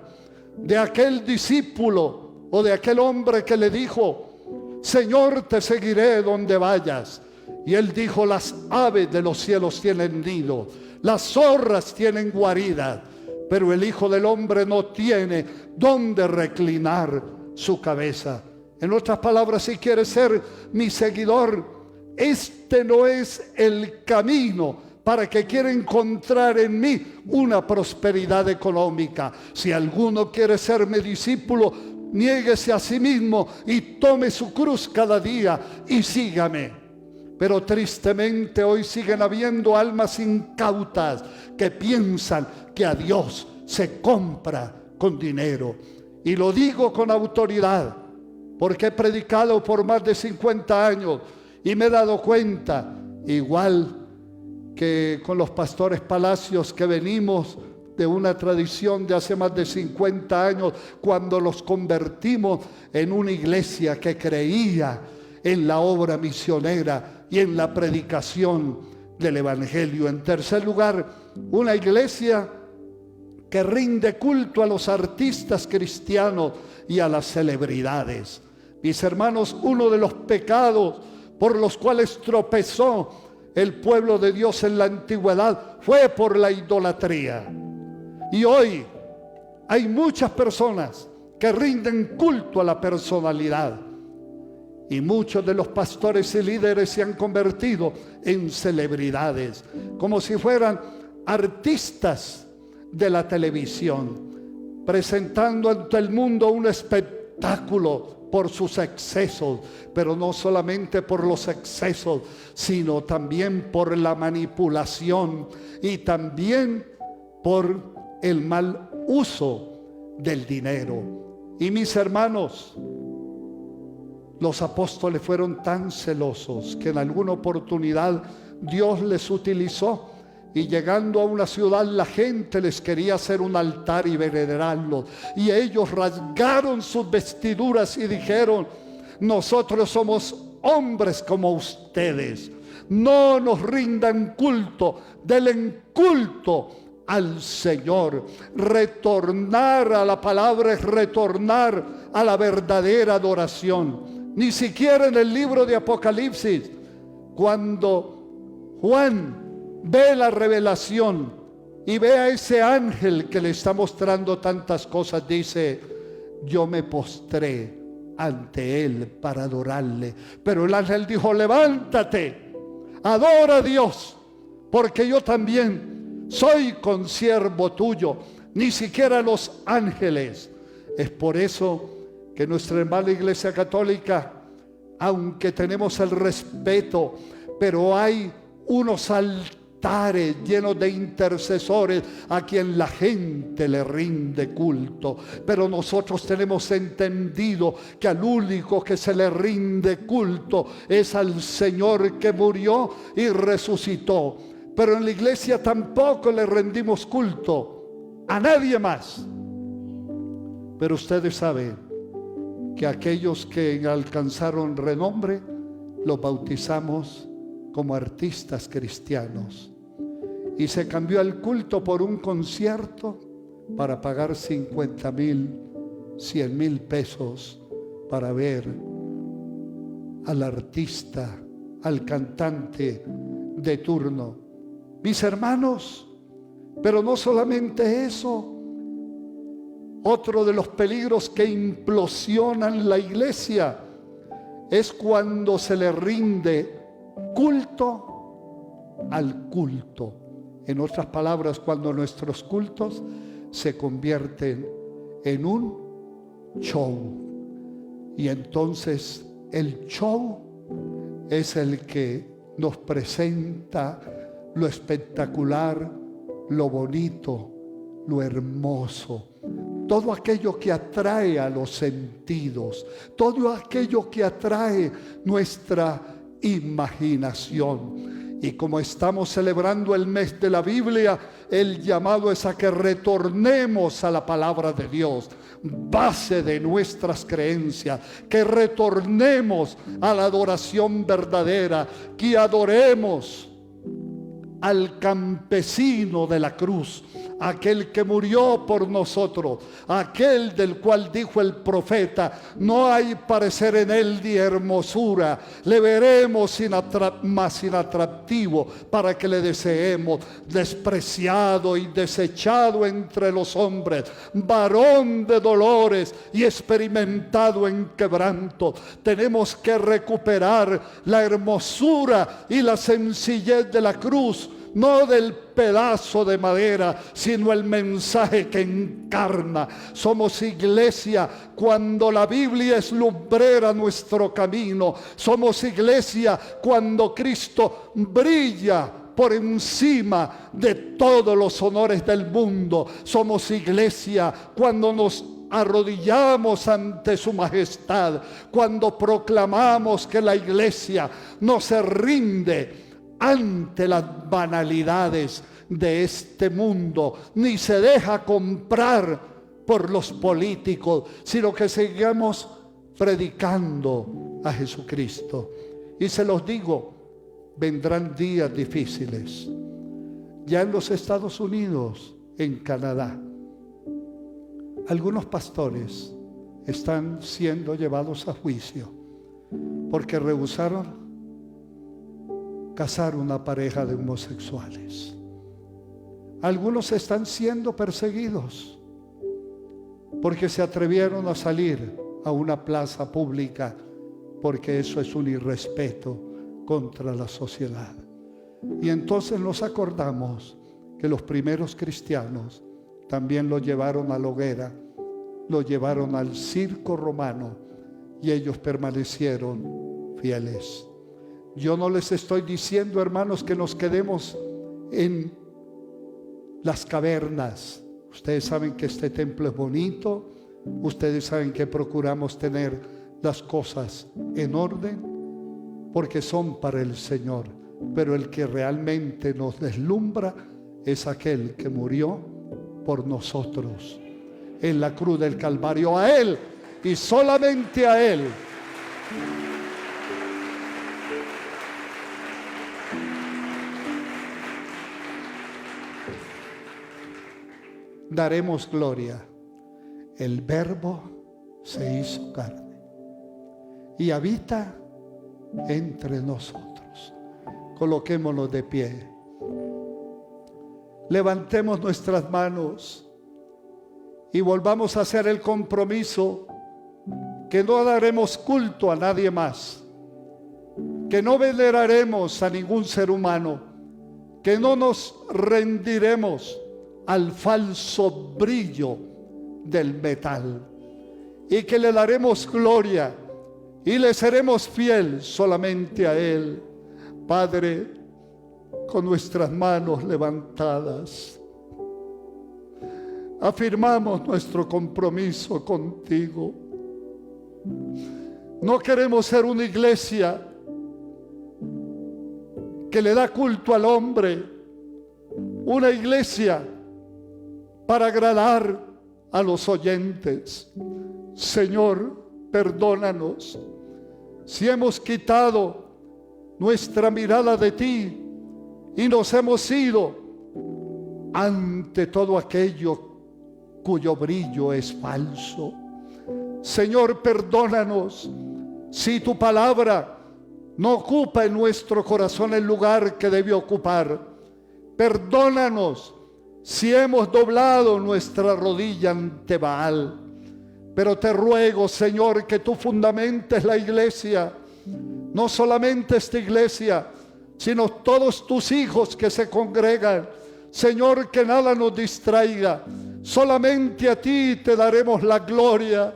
de aquel discípulo o de aquel hombre que le dijo: Señor, te seguiré donde vayas. Y él dijo: las aves de los cielos tienen nido, las zorras tienen guarida, pero el Hijo del Hombre no tiene dónde reclinar su cabeza. En otras palabras, si quieres ser mi seguidor, este no es el camino para que quiera encontrar en mí una prosperidad económica. Si alguno quiere ser mi discípulo, niéguese a sí mismo y tome su cruz cada día y sígame. Pero tristemente hoy siguen habiendo almas incautas que piensan que a Dios se compra con dinero. Y lo digo con autoridad, porque he predicado por más de 50 años y me he dado cuenta, igual que con los pastores Palacios, que venimos de una tradición de hace más de 50 años, cuando los convertimos en una iglesia que creía en la obra misionera y en la predicación del Evangelio. En tercer lugar, una iglesia que rinde culto a los artistas cristianos y a las celebridades. Mis hermanos, uno de los pecados por los cuales tropezó el pueblo de Dios en la antigüedad fue por la idolatría. Y hoy hay muchas personas que rinden culto a la personalidad, y muchos de los pastores y líderes se han convertido en celebridades, como si fueran artistas de la televisión, presentando ante el mundo un espectáculo por sus excesos, pero no solamente por los excesos, sino también por la manipulación y también por el mal uso del dinero. Y mis hermanos, los apóstoles fueron tan celosos que en alguna oportunidad Dios les utilizó, y llegando a una ciudad la gente les quería hacer un altar y venerarlos, y ellos rasgaron sus vestiduras y dijeron: nosotros somos hombres como ustedes, No nos rindan culto, denle culto al Señor. Retornar a la palabra es retornar a la verdadera adoración. Ni siquiera en el libro de Apocalipsis, cuando Juan ve la revelación y ve a ese ángel que le está mostrando tantas cosas, dice: yo me postré ante él para adorarle. Pero el ángel dijo: levántate, adora a Dios, porque yo también soy consiervo tuyo. Ni siquiera los ángeles. Es por eso que nuestra hermana Iglesia Católica, aunque tenemos el respeto, pero hay unos altares llenos de intercesores a quien la gente le rinde culto. Pero nosotros tenemos entendido que al único que se le rinde culto es al Señor que murió y resucitó. Pero en la iglesia tampoco le rendimos culto a nadie más. Pero ustedes saben que aquellos que alcanzaron renombre los bautizamos como artistas cristianos, y se cambió el culto por un concierto para pagar 50,000, 100,000 pesos para ver al artista, al cantante de turno. Mis hermanos, pero no solamente eso. Otro de los peligros que implosionan la iglesia es cuando se le rinde culto al culto. En otras palabras, cuando nuestros cultos se convierten en un show. Y entonces el show es el que nos presenta lo espectacular, lo bonito, lo hermoso. Todo aquello que atrae a los sentidos, todo aquello que atrae nuestra imaginación. Y como estamos celebrando el mes de la Biblia, el llamado es a que retornemos a la palabra de Dios, base de nuestras creencias, que retornemos a la adoración verdadera, que adoremos al campesino de la cruz, aquel que murió por nosotros, aquel del cual dijo el profeta: no hay parecer en él ni hermosura, le veremos más inatractivo para que le deseemos, despreciado y desechado entre los hombres, varón de dolores y experimentado en quebranto. Tenemos que recuperar la hermosura y la sencillez de la cruz, no del pedazo de madera, sino el mensaje que encarna. Somos iglesia cuando la Biblia es lumbrera nuestro camino. Somos iglesia cuando Cristo brilla por encima de todos los honores del mundo. Somos iglesia cuando nos arrodillamos ante su majestad, cuando proclamamos que la iglesia no se rinde ante las banalidades de este mundo, ni se deja comprar por los políticos, sino que sigamos predicando a Jesucristo. Y se los digo, vendrán días difíciles. Ya en los Estados Unidos, en Canadá, algunos pastores están siendo llevados a juicio porque rehusaron casar una pareja de homosexuales. Algunos están siendo perseguidos porque se atrevieron a salir a una plaza pública, porque eso es un irrespeto contra la sociedad. Y entonces nos acordamos que los primeros cristianos también lo llevaron a la hoguera, lo llevaron al circo romano, y ellos permanecieron fieles. Yo no les estoy diciendo, hermanos, que nos quedemos en las cavernas. Ustedes saben que este templo es bonito. Ustedes saben que procuramos tener las cosas en orden porque son para el Señor. Pero el que realmente nos deslumbra es aquel que murió por nosotros en la cruz del Calvario. A Él y solamente a Él daremos gloria. El Verbo se hizo carne y habita entre nosotros. Coloquémonos de pie. Levantemos nuestras manos y volvamos a hacer el compromiso que no daremos culto a nadie más, que no veneraremos a ningún ser humano, que no nos rendiremos al falso brillo del metal, y que le daremos gloria y le seremos fiel solamente a Él. Padre, con nuestras manos levantadas, afirmamos nuestro compromiso contigo. No queremos ser una iglesia que le da culto al hombre, una iglesia para agradar a los oyentes. Señor, perdónanos si hemos quitado nuestra mirada de ti y nos hemos ido ante todo aquello cuyo brillo es falso. Señor, perdónanos si tu palabra no ocupa en nuestro corazón el lugar que debe ocupar. Perdónanos si hemos doblado nuestra rodilla ante Baal. Pero te ruego, Señor, que tú fundamentes la iglesia, no solamente esta iglesia, sino todos tus hijos que se congregan. Señor, que nada nos distraiga, solamente a ti te daremos la gloria.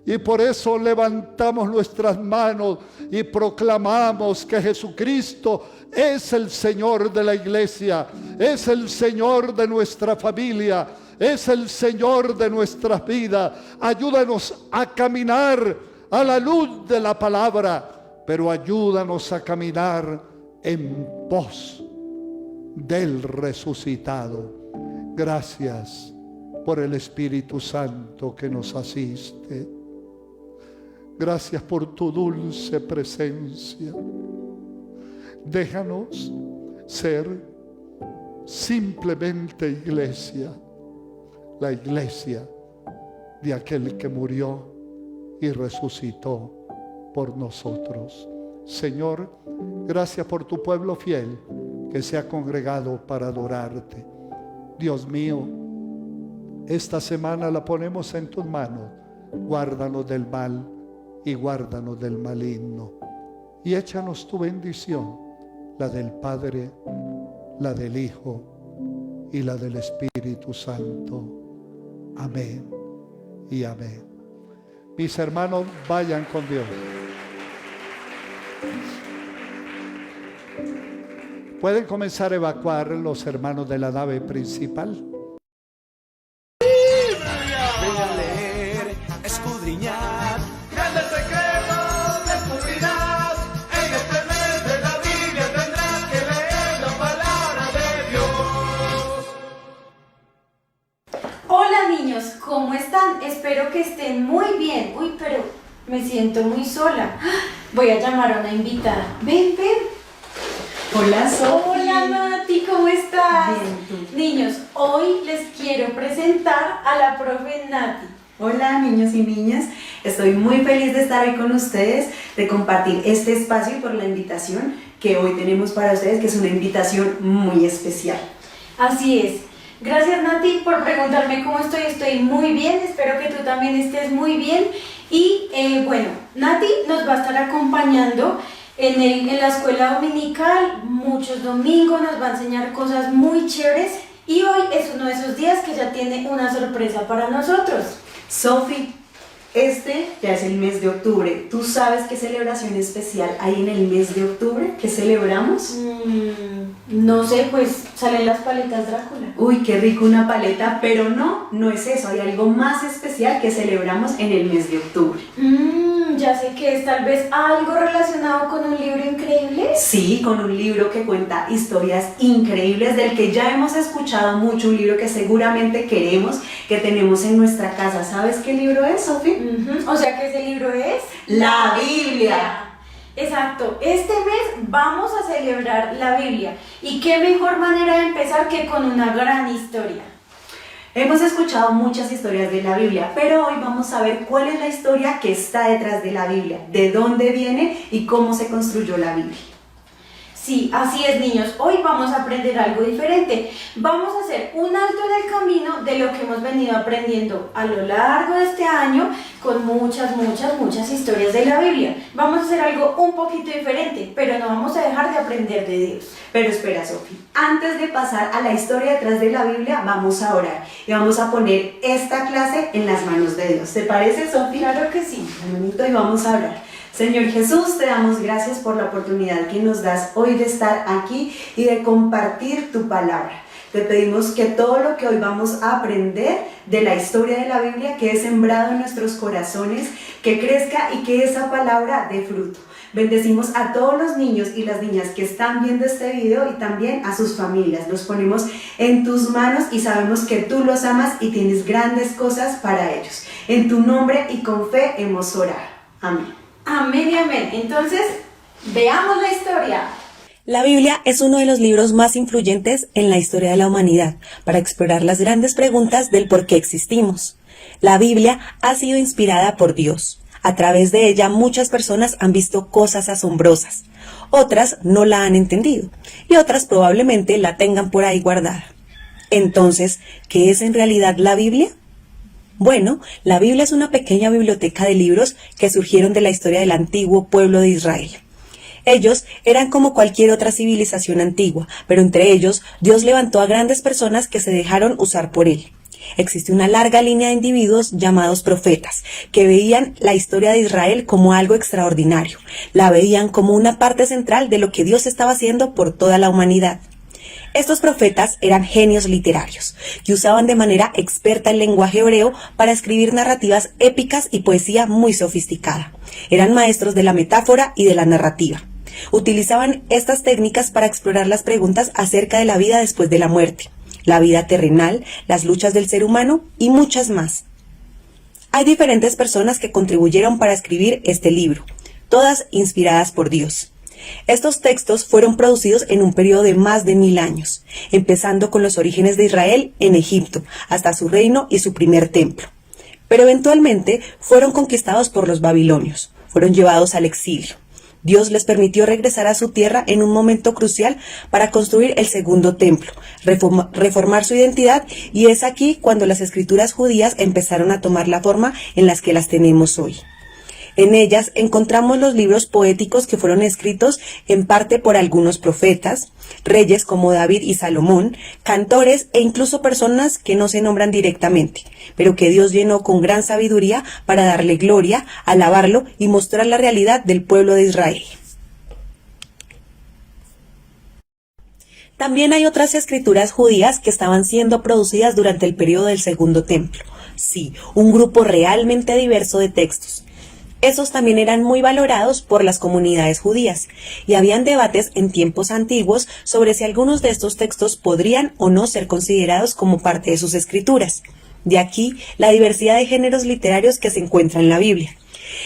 Y por eso levantamos nuestras manos y proclamamos que Jesucristo es el Señor de la iglesia, es el Señor de nuestra familia, es el Señor de nuestras vidas. Ayúdanos a caminar a la luz de la palabra, pero ayúdanos a caminar en pos del resucitado. Gracias por el Espíritu Santo que nos asiste. Gracias por tu dulce presencia. Déjanos ser simplemente iglesia, la iglesia de aquel que murió y resucitó por nosotros. Señor, gracias por tu pueblo fiel que se ha congregado para adorarte. Dios mío, esta semana la ponemos en tus manos. Guárdanos del mal y guárdanos del maligno. Y échanos tu bendición, la del Padre, la del Hijo y la del Espíritu Santo. Amén y amén. Mis hermanos, vayan con Dios. Pueden comenzar a evacuar los hermanos de la nave principal. Ven a leer, escudriñar, grande secreto descubrirás. En este mes de la Biblia tendrás que leer la palabra de Dios. Hola niños, ¿cómo están? Espero que estén muy bien. Uy, pero me siento muy sola. Voy a llamar a una invitada. Ven, ven. Hola, Sofi. Hola, Nati, ¿cómo estás? Bien, ¿tú? Niños, hoy les quiero presentar a la profe Nati. Hola, niños y niñas. Estoy muy feliz de estar hoy con ustedes, de compartir este espacio y por la invitación que hoy tenemos para ustedes, que es una invitación muy especial. Así es. Gracias, Nati, por preguntarme cómo estoy. Estoy muy bien, espero que tú también estés muy bien. Y bueno, Nati nos va a estar acompañando en la escuela dominical, muchos domingos, nos va a enseñar cosas muy chéveres y hoy es uno de esos días que ya tiene una sorpresa para nosotros. Sofi, este ya es el mes de octubre. ¿Tú sabes qué celebración especial hay en el mes de octubre? ¿Qué celebramos? No sé, pues salen las paletas Drácula. Uy, qué rico una paleta, pero no es eso. Hay algo más especial que celebramos en el mes de octubre. Ya sé que es tal vez algo relacionado con un libro increíble. Sí, con un libro que cuenta historias increíbles, del que ya hemos escuchado mucho, un libro que seguramente queremos, que tenemos en nuestra casa. ¿Sabes qué libro es, Sofi? O sea que ese libro es la Biblia. Exacto, este mes vamos a celebrar la Biblia y qué mejor manera de empezar que con una gran historia. Hemos escuchado muchas historias de la Biblia, pero hoy vamos a ver cuál es la historia que está detrás de la Biblia, de dónde viene y cómo se construyó la Biblia. Sí, así es, niños. Hoy vamos a aprender algo diferente. Vamos a hacer un alto en el camino de lo que hemos venido aprendiendo a lo largo de este año con muchas historias de la Biblia. Vamos a hacer algo un poquito diferente, pero no vamos a dejar de aprender de Dios. Pero espera, Sofi, antes de pasar a la historia detrás de la Biblia, vamos a orar y vamos a poner esta clase en las manos de Dios. ¿Te parece, Sofi? Claro que sí. Un momento y vamos a orar. Señor Jesús, te damos gracias por la oportunidad que nos das hoy de estar aquí y de compartir tu palabra. Te pedimos que todo lo que hoy vamos a aprender de la historia de la Biblia quede sembrado en nuestros corazones, que crezca y que esa palabra dé fruto. Bendecimos a todos los niños y las niñas que están viendo este video y también a sus familias. Los ponemos en tus manos y sabemos que tú los amas y tienes grandes cosas para ellos. En tu nombre y con fe hemos orado. Amén. Amén y amén. Entonces, veamos la historia. La Biblia es uno de los libros más influyentes en la historia de la humanidad para explorar las grandes preguntas del por qué existimos. La Biblia ha sido inspirada por Dios. A través de ella muchas personas han visto cosas asombrosas. Otras no la han entendido y otras probablemente la tengan por ahí guardada. Entonces, ¿qué es en realidad la Biblia? Bueno, la Biblia es una pequeña biblioteca de libros que surgieron de la historia del antiguo pueblo de Israel. Ellos eran como cualquier otra civilización antigua, pero entre ellos Dios levantó a grandes personas que se dejaron usar por Él. Existe una larga línea de individuos llamados profetas, que veían la historia de Israel como algo extraordinario. La veían como una parte central de lo que Dios estaba haciendo por toda la humanidad. Estos profetas eran genios literarios, que usaban de manera experta el lenguaje hebreo para escribir narrativas épicas y poesía muy sofisticada. Eran maestros de la metáfora y de la narrativa. Utilizaban estas técnicas para explorar las preguntas acerca de la vida después de la muerte, la vida terrenal, las luchas del ser humano y muchas más. Hay diferentes personas que contribuyeron para escribir este libro, todas inspiradas por Dios. Estos textos fueron producidos en un periodo de más de 1000 años, empezando con los orígenes de Israel en Egipto, hasta su reino y su primer templo. Pero eventualmente fueron conquistados por los babilonios, fueron llevados al exilio. Dios les permitió regresar a su tierra en un momento crucial para construir el segundo templo, reformar su identidad, y es aquí cuando las escrituras judías empezaron a tomar la forma en las que las tenemos hoy. En ellas encontramos los libros poéticos que fueron escritos en parte por algunos profetas, reyes como David y Salomón, cantores e incluso personas que no se nombran directamente, pero que Dios llenó con gran sabiduría para darle gloria, alabarlo y mostrar la realidad del pueblo de Israel. También hay otras escrituras judías que estaban siendo producidas durante el periodo del Segundo Templo. Sí, un grupo realmente diverso de textos. Esos también eran muy valorados por las comunidades judías, y habían debates en tiempos antiguos sobre si algunos de estos textos podrían o no ser considerados como parte de sus escrituras. De aquí la diversidad de géneros literarios que se encuentra en la Biblia,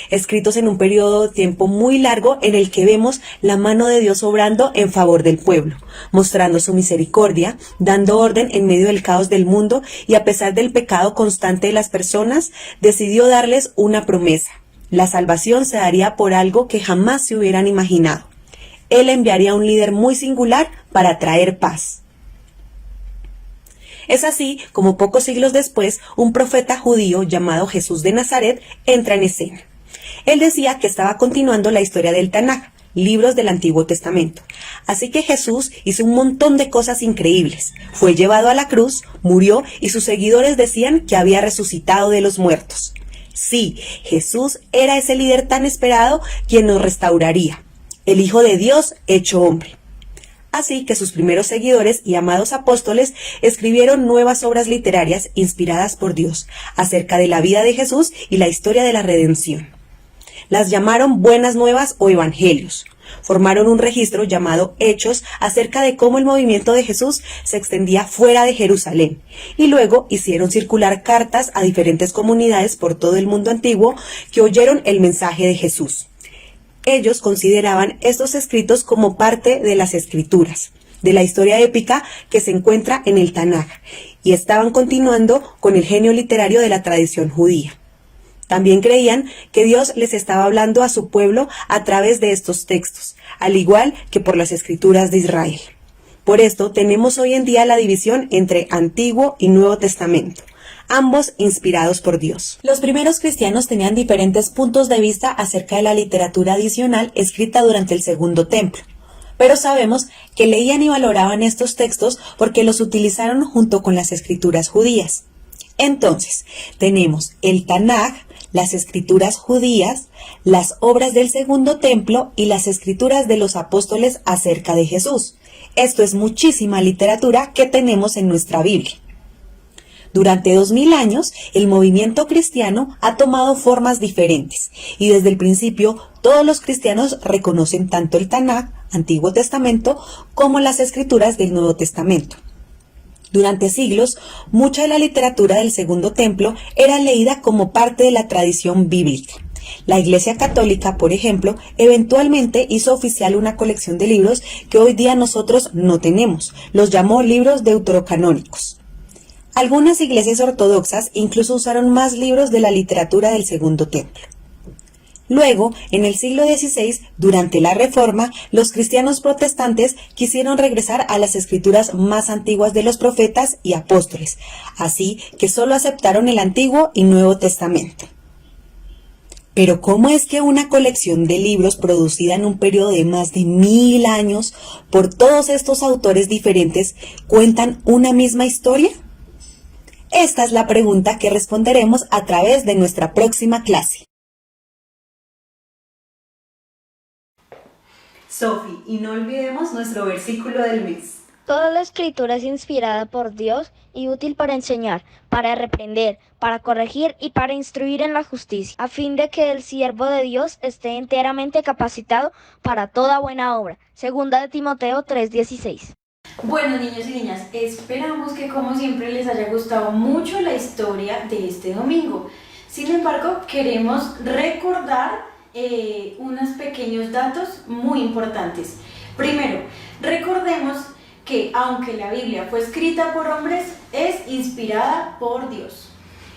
escritos en un periodo de tiempo muy largo en el que vemos la mano de Dios obrando en favor del pueblo, mostrando su misericordia, dando orden en medio del caos del mundo, y a pesar del pecado constante de las personas, decidió darles una promesa. La salvación se daría por algo que jamás se hubieran imaginado. Él enviaría a un líder muy singular para traer paz. Es así como pocos siglos después, un profeta judío llamado Jesús de Nazaret entra en escena. Él decía que estaba continuando la historia del Tanaj, libros del Antiguo Testamento. Así que Jesús hizo un montón de cosas increíbles. Fue llevado a la cruz, murió, y sus seguidores decían que había resucitado de los muertos. Sí, Jesús era ese líder tan esperado quien nos restauraría, el Hijo de Dios hecho hombre. Así que sus primeros seguidores y amados apóstoles escribieron nuevas obras literarias inspiradas por Dios acerca de la vida de Jesús y la historia de la redención. Las llamaron Buenas Nuevas o Evangelios. Formaron un registro llamado Hechos acerca de cómo el movimiento de Jesús se extendía fuera de Jerusalén, y luego hicieron circular cartas a diferentes comunidades por todo el mundo antiguo que oyeron el mensaje de Jesús. Ellos consideraban estos escritos como parte de las Escrituras. de la historia épica que se encuentra en el Tanaj, y estaban continuando con el genio literario de la tradición judía. También creían que Dios les estaba hablando a su pueblo a través de estos textos, al igual que por las escrituras de Israel. Por esto tenemos hoy en día la división entre Antiguo y Nuevo Testamento, ambos inspirados por Dios. Los primeros cristianos tenían diferentes puntos de vista acerca de la literatura adicional escrita durante el Segundo Templo, pero sabemos que leían y valoraban estos textos porque los utilizaron junto con las escrituras judías. Entonces, tenemos el Tanaj, las escrituras judías, las obras del Segundo Templo y las escrituras de los apóstoles acerca de Jesús. Esto es muchísima literatura que tenemos en nuestra Biblia. Durante 2000 años, el movimiento cristiano ha tomado formas diferentes y desde el principio todos los cristianos reconocen tanto el Tanaj, Antiguo Testamento, como las escrituras del Nuevo Testamento. Durante siglos, mucha de la literatura del Segundo Templo era leída como parte de la tradición bíblica. La Iglesia Católica, por ejemplo, eventualmente hizo oficial una colección de libros que hoy día nosotros no tenemos. Los llamó libros deuterocanónicos. Algunas iglesias ortodoxas incluso usaron más libros de la literatura del Segundo Templo. Luego, en el siglo XVI, durante la Reforma, los cristianos protestantes quisieron regresar a las escrituras más antiguas de los profetas y apóstoles, así que solo aceptaron el Antiguo y Nuevo Testamento. Pero ¿cómo es que una colección de libros producida en un periodo de más de 1000 años por todos estos autores diferentes cuentan una misma historia? Esta es la pregunta que responderemos a través de nuestra próxima clase. Sofi, y no olvidemos nuestro versículo del mes. Toda la escritura es inspirada por Dios y útil para enseñar, para reprender, para corregir y para instruir en la justicia, a fin de que el siervo de Dios esté enteramente capacitado para toda buena obra. Segunda de Timoteo 3:16. Bueno, niños y niñas, esperamos que como siempre les haya gustado mucho la historia de este domingo. Sin embargo, queremos recordar unos pequeños datos muy importantes. Primero, recordemos que aunque la Biblia fue escrita por hombres, es inspirada por Dios.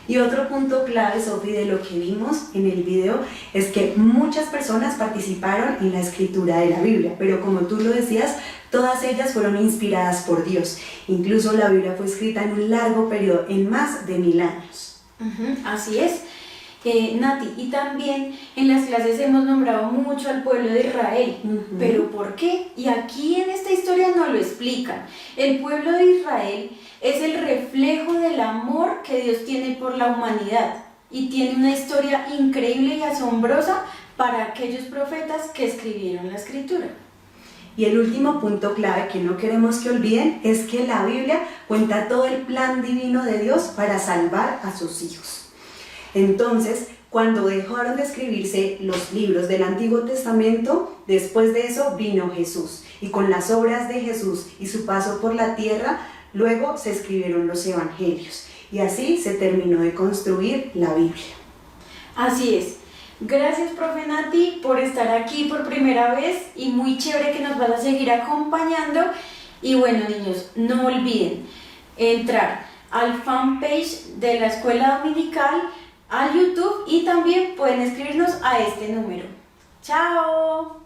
Y otro punto clave, Sofi, de lo que vimos en el video es que muchas personas participaron en la escritura de la Biblia, pero como tú lo decías, todas ellas fueron inspiradas por Dios. Incluso la Biblia fue escrita en un largo periodo, en más de 1000 años. Así es. Nati, y también en las clases hemos nombrado mucho al pueblo de Israel, pero ¿por qué? Y aquí en esta historia nos lo explican. El pueblo de Israel es el reflejo del amor que Dios tiene por la humanidad y tiene una historia increíble y asombrosa para aquellos profetas que escribieron la escritura. Y el último punto clave que no queremos que olviden es que la Biblia cuenta todo el plan divino de Dios para salvar a sus hijos. Entonces, cuando dejaron de escribirse los libros del Antiguo Testamento, después de eso vino Jesús. Y con las obras de Jesús y su paso por la tierra, luego se escribieron los evangelios. Y así se terminó de construir la Biblia. Así es. Gracias, profe Nati, por estar aquí por primera vez y muy chévere que nos vas a seguir acompañando. Y bueno, niños, no olviden entrar al fanpage de la Escuela Dominical, a YouTube, y también pueden escribirnos a este número. ¡Chao!